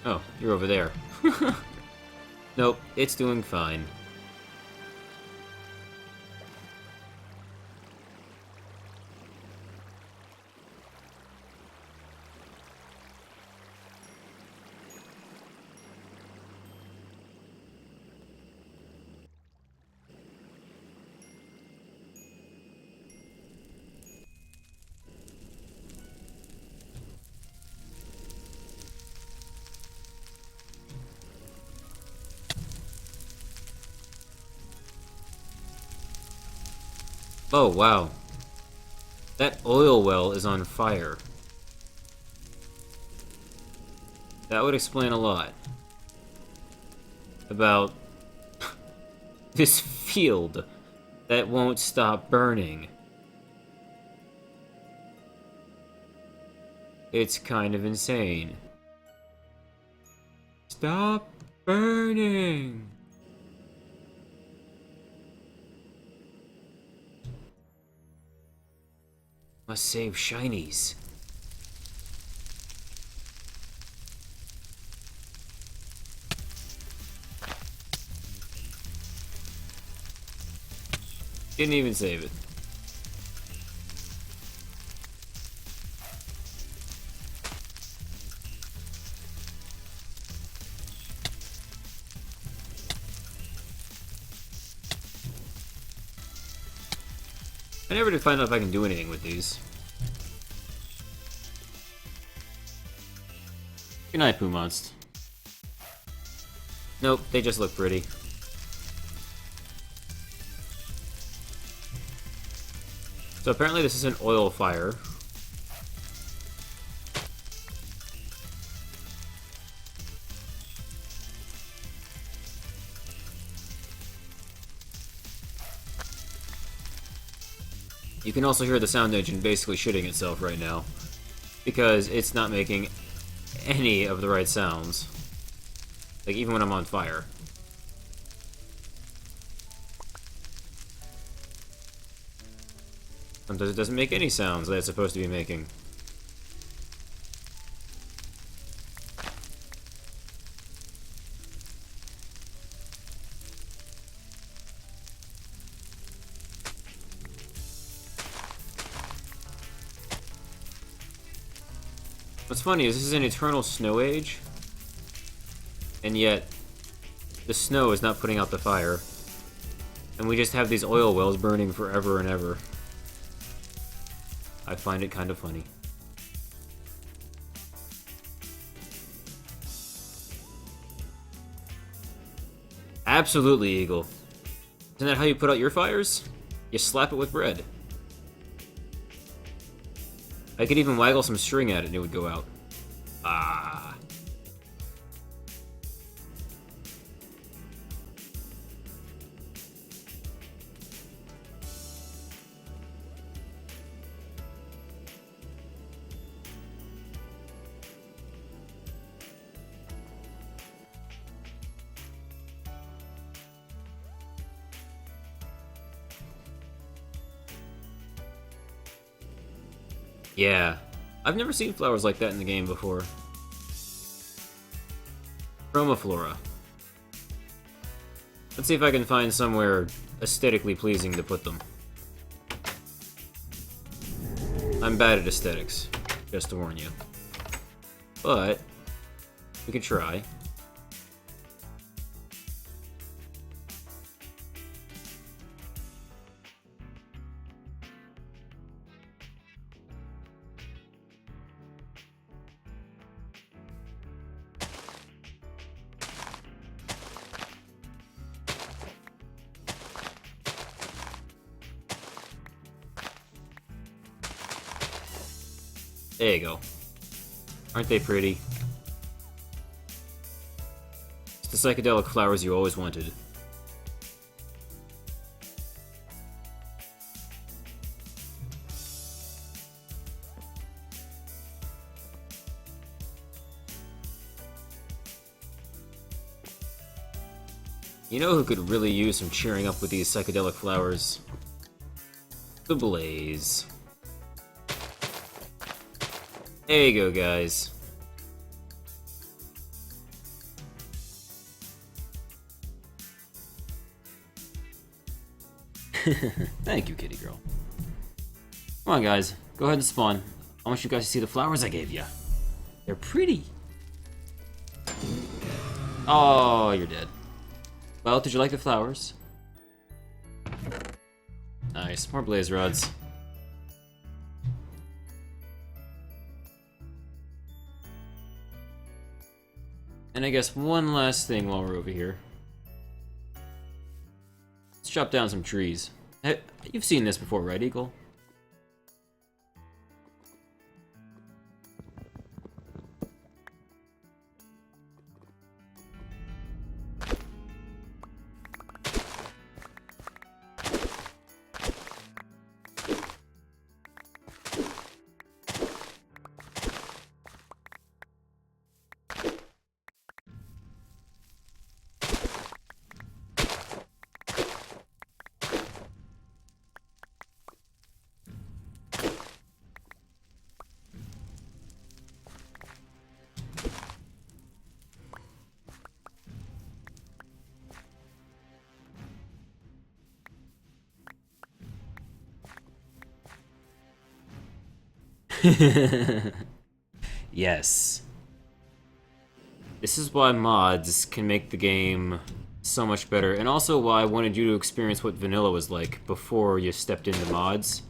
Oh, you're over there. Nope, it's doing fine. Oh, wow. That oil well is on fire. That would explain a lot. About this field that won't stop burning. It's kind of insane. Stop burning! Must save shinies. Didn't even save it. I never did find out if I can do anything with these. Good night, Pumonst. Nope, they just look pretty. So apparently this is an oil fire. You can also hear the sound engine basically shitting itself right now, because it's not making any of the right sounds. Like, even when I'm on fire. Sometimes it doesn't make any sounds that it's supposed to be making. What's funny is this is an eternal snow age, and yet the snow is not putting out the fire, and we just have these oil wells burning forever and ever. I find it kind of funny. Absolutely, Eagle. Isn't that how you put out your fires? You slap it with bread. I could even waggle some string at it and it would go out. Ah. Yeah. I've never seen flowers like that in the game before. Chromaflora. Let's see if I can find somewhere aesthetically pleasing to put them. I'm bad at aesthetics, just to warn you. But we could try. There you go. Aren't they pretty? It's the psychedelic flowers you always wanted. You know who could really use some cheering up with these psychedelic flowers? The Blaze. There you go, guys. Thank you, kitty girl. Come on, guys. Go ahead and spawn. I want you guys to see the flowers I gave you. They're pretty. Oh, you're dead. Well, did you like the flowers? Nice. More blaze rods. And I guess one last thing while we're over here. Let's chop down some trees. You've seen this before, right, Eagle? Yes. This is why mods can make the game so much better, and also why I wanted you to experience what vanilla was like before you stepped into mods.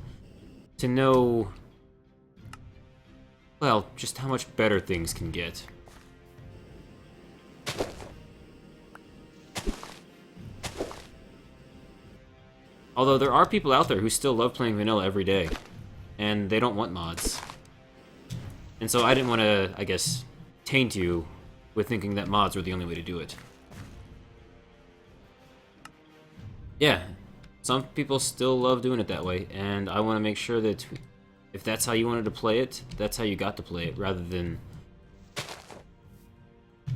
To know, well, just how much better things can get. Although there are people out there who still love playing vanilla every day, and they don't want mods. And so I didn't want to, I guess, taint you with thinking that mods were the only way to do it. Yeah, some people still love doing it that way, and I want to make sure that if that's how you wanted to play it, that's how you got to play it, rather than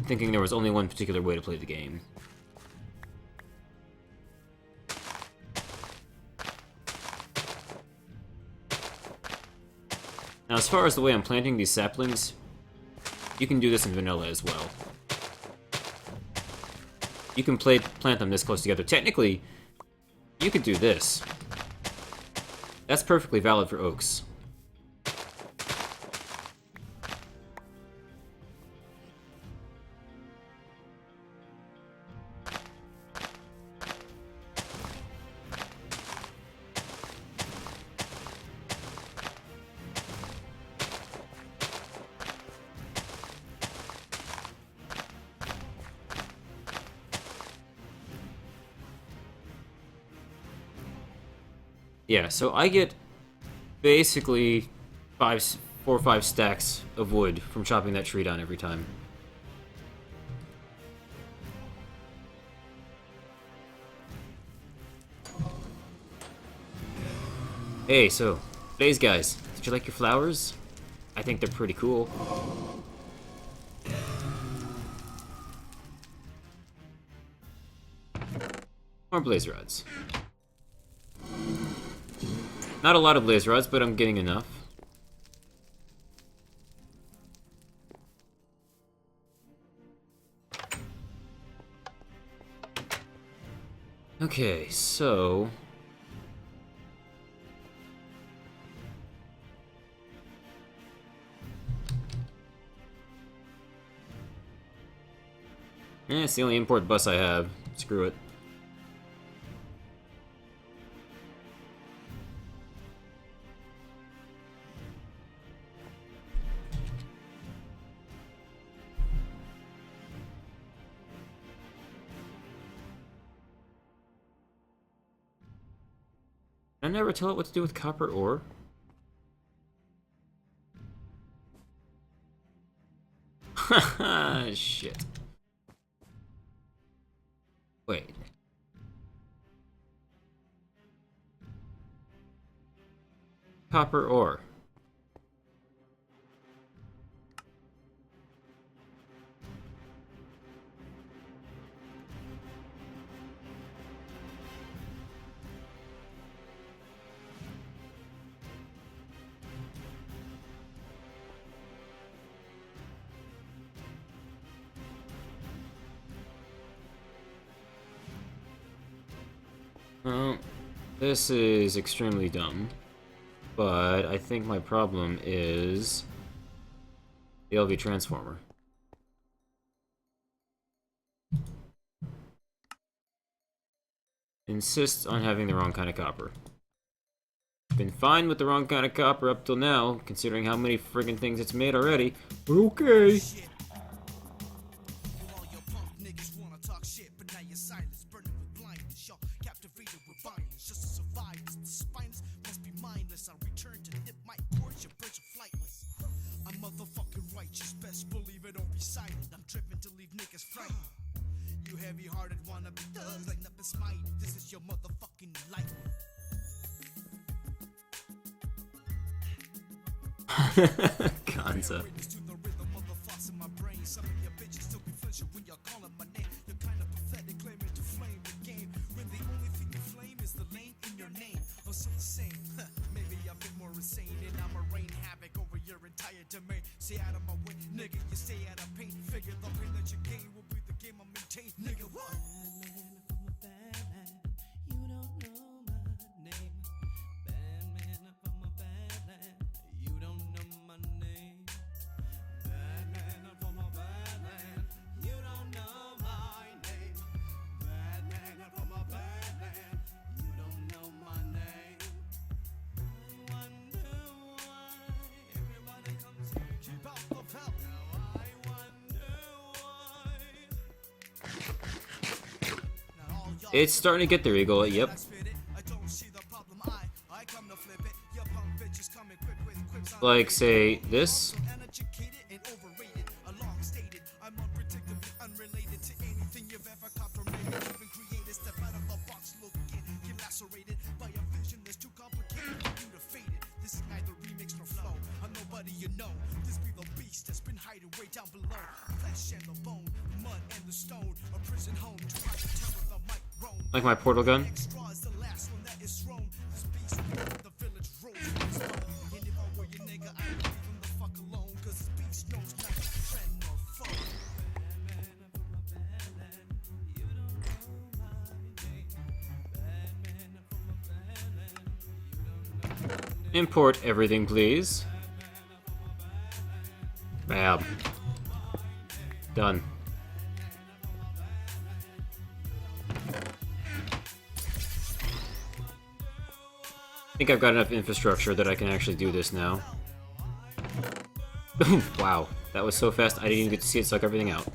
thinking there was only one particular way to play the game. Now, as far as the way I'm planting these saplings, you can do this in vanilla as well. You can plant them this close together. Technically, you could do this. That's perfectly valid for oaks. Yeah, so I get basically 4 or 5 stacks of wood from chopping that tree down every time. Hey, so, today's guys, did you like your flowers? I think they're pretty cool. More blaze rods. Not a lot of blaze rods, but I'm getting enough. Okay, so... it's the only import bus I have. Screw it. Did I never tell it what to do with copper ore? Haha, shit. Wait. Copper ore. Well, this is extremely dumb. But I think my problem is the LV transformer. Insists on having the wrong kind of copper. Been fine with the wrong kind of copper up till now, considering how many friggin' things it's made already. But okay. You heavy-hearted wanna be thugs like nothing smite. This is your motherfucking life. Kanza. Maybe a bit more insane and I'ma rain havoc over your entire domain. Stay out of my way, nigga, you stay out of pain. Figure the pain that you gain will be the game I maintain. Nigga, what? It's starting to get there, Eagle. Yep. Like, say, this. Like my portal gun. Import everything, please. Bam. Done. I think I've got enough infrastructure that I can actually do this now. Wow, that was so fast I didn't even get to see it suck everything out.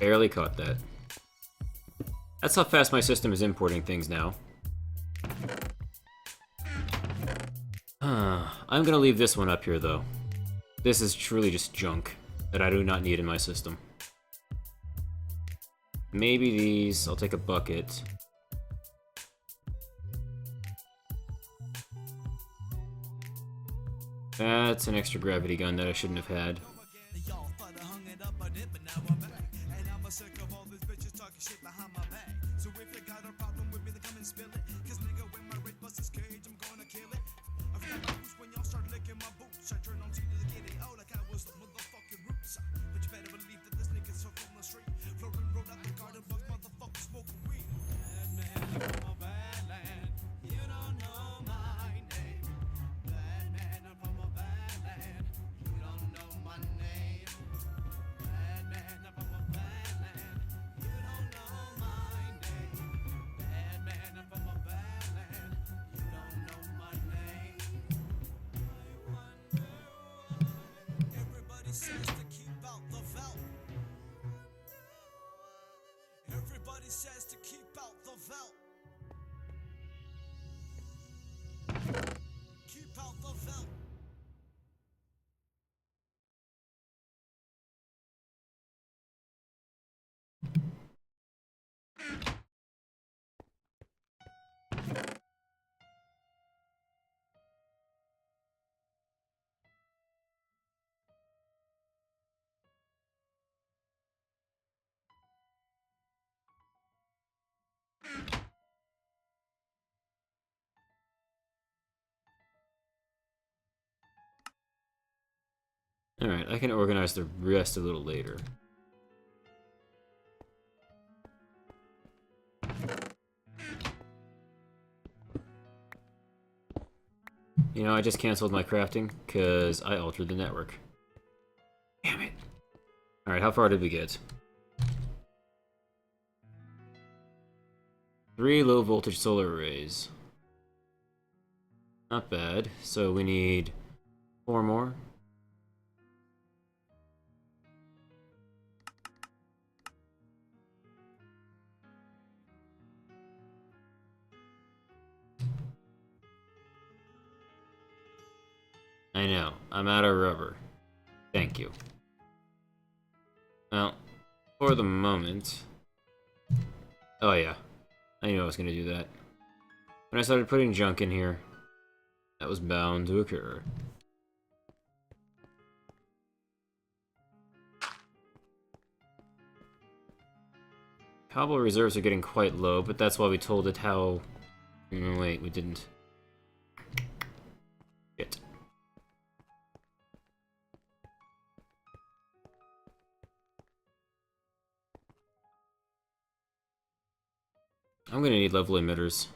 Barely caught that. That's how fast my system is importing things now. I'm gonna leave this one up here, though. This is truly just junk that I do not need in my system. Maybe these... I'll take a bucket. That's an extra gravity gun that I shouldn't have had. Alright, I can organize the rest a little later. You know, I just canceled my crafting, because I altered the network. Damn it. Alright, how far did we get? 3 low voltage solar arrays. Not bad. So we need 4 more. I know. I'm out of rubber. Thank you. Well, for the moment... Oh yeah. I knew I was gonna do that. When I started putting junk in here, that was bound to occur. Cobble reserves are getting quite low, but that's why we told it how... Wait, we didn't. Shit. I'm gonna need level emitters.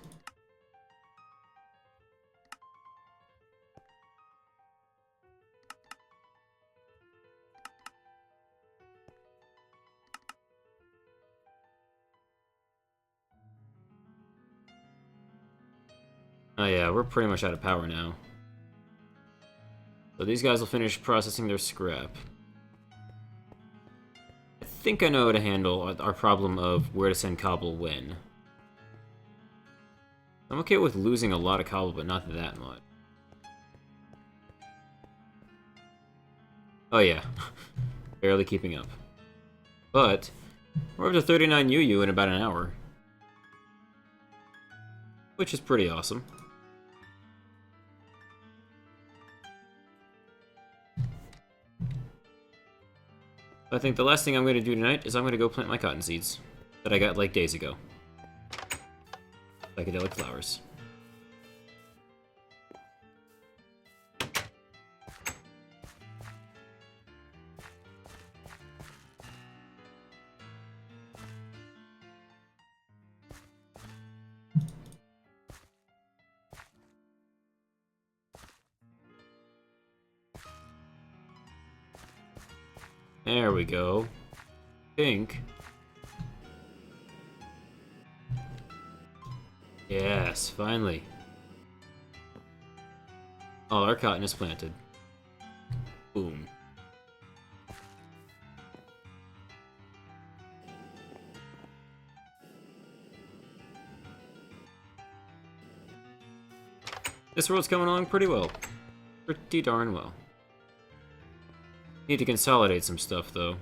Oh yeah, we're pretty much out of power now. So these guys will finish processing their scrap. I think I know how to handle our problem of where to send cobble when. I'm okay with losing a lot of cobble, but not that much. Oh yeah, barely keeping up. But, we're up to 39 UU in about an hour. Which is pretty awesome. I think the last thing I'm going to do tonight is I'm going to go plant my cotton seeds that I got like days ago. Psychedelic flowers. There we go. Pink. Yes, finally. All our cotton is planted. Boom. This road's coming along pretty well. Pretty darn well. Need to consolidate some stuff, though.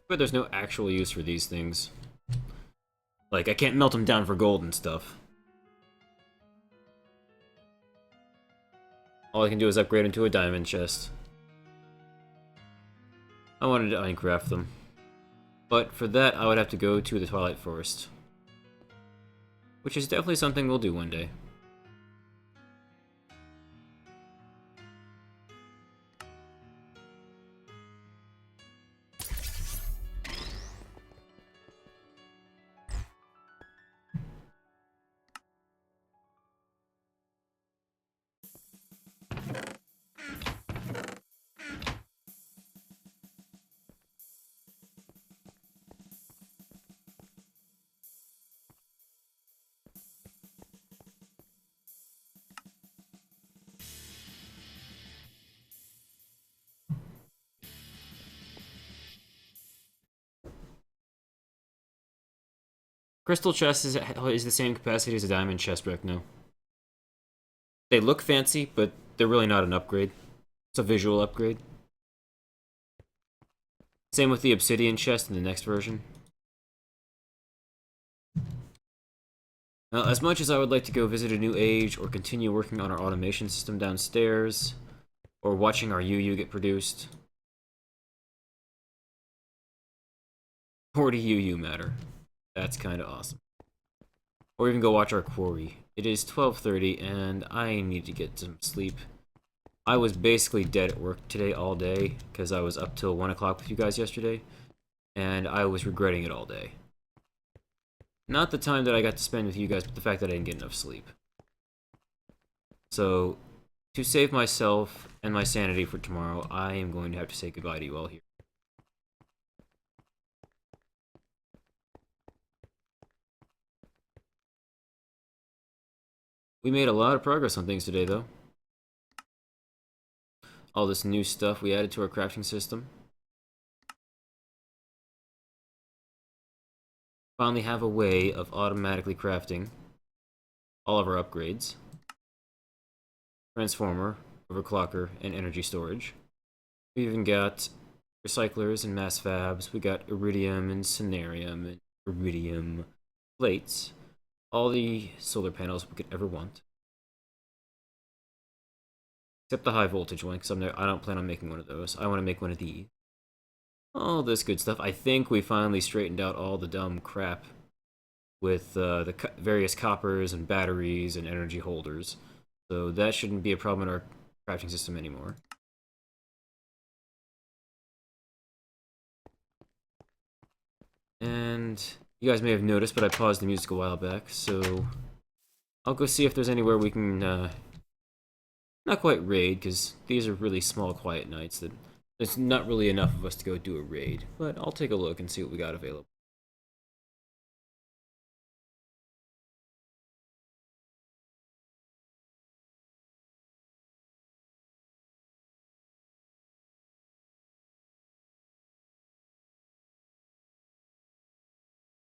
But there's no actual use for these things. Like, I can't melt them down for gold and stuff. All I can do is upgrade into a diamond chest. I wanted to Minecraft them. But for that, I would have to go to the Twilight Forest. Which is definitely something we'll do one day. Crystal chest is the same capacity as a diamond chest, no. They look fancy, but they're really not an upgrade. It's a visual upgrade. Same with the obsidian chest in the next version. Now, as much as I would like to go visit a new age or continue working on our automation system downstairs, or watching our UU get produced, 40 UU matter. That's kind of awesome. Or even go watch our quarry. It is 12:30 and I need to get some sleep. I was basically dead at work today all day because I was up till 1 o'clock with you guys yesterday, and I was regretting it all day. Not the time that I got to spend with you guys, but the fact that I didn't get enough sleep. So, to save myself and my sanity for tomorrow, I am going to have to say goodbye to you all here. We made a lot of progress on things today, though. All this new stuff we added to our crafting system. Finally have a way of automatically crafting all of our upgrades. Transformer, overclocker, and energy storage. We even got recyclers and mass fabs. We got iridium and cenarium and iridium plates. All the solar panels we could ever want. Except the high voltage one, because I don't plan on making one of those. I want to make one of these. All this good stuff. I think we finally straightened out all the dumb crap with the various coppers and batteries and energy holders. So that shouldn't be a problem in our crafting system anymore. And you guys may have noticed, but I paused the music a while back, so I'll go see if there's anywhere we can, not quite raid, because these are really small, quiet nights that there's not really enough of us to go do a raid, but I'll take a look and see what we got available.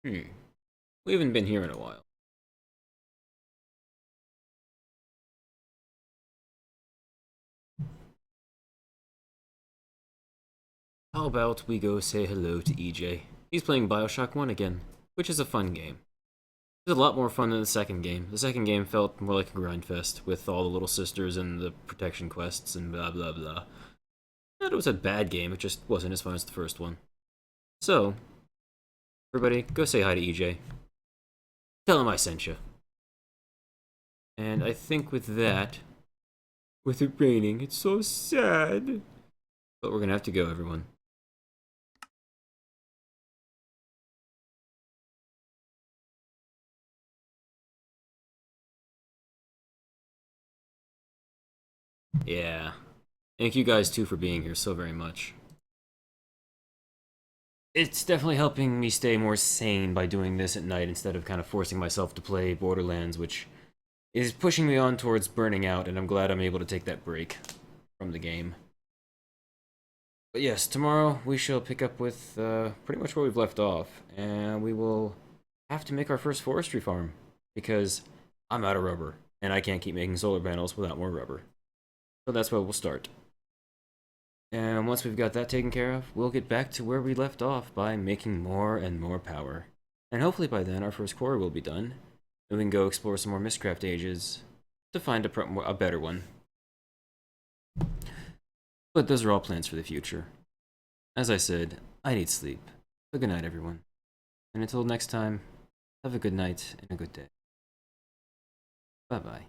We haven't been here in a while. How about we go say hello to EJ? He's playing Bioshock 1 again, which is a fun game. It was a lot more fun than the second game. The second game felt more like a grind fest, with all the little sisters and the protection quests and blah blah blah. Not it was a bad game, it just wasn't as fun as the first one. So, everybody, go say hi to EJ. Tell him I sent you. And I think with that, with it raining, it's so sad. But we're gonna have to go, everyone. Yeah. Thank you guys too for being here so very much. It's definitely helping me stay more sane by doing this at night instead of kind of forcing myself to play Borderlands, which is pushing me on towards burning out, and I'm glad I'm able to take that break from the game. But yes, tomorrow we shall pick up with pretty much where we've left off, and we will have to make our first forestry farm, because I'm out of rubber, and I can't keep making solar panels without more rubber. So that's where we'll start. And once we've got that taken care of, we'll get back to where we left off by making more and more power. And hopefully by then our first quarry will be done, and we can go explore some more Mistcraft ages to find a better one. But those are all plans for the future. As I said, I need sleep. So good night, everyone. And until next time, have a good night and a good day. Bye-bye.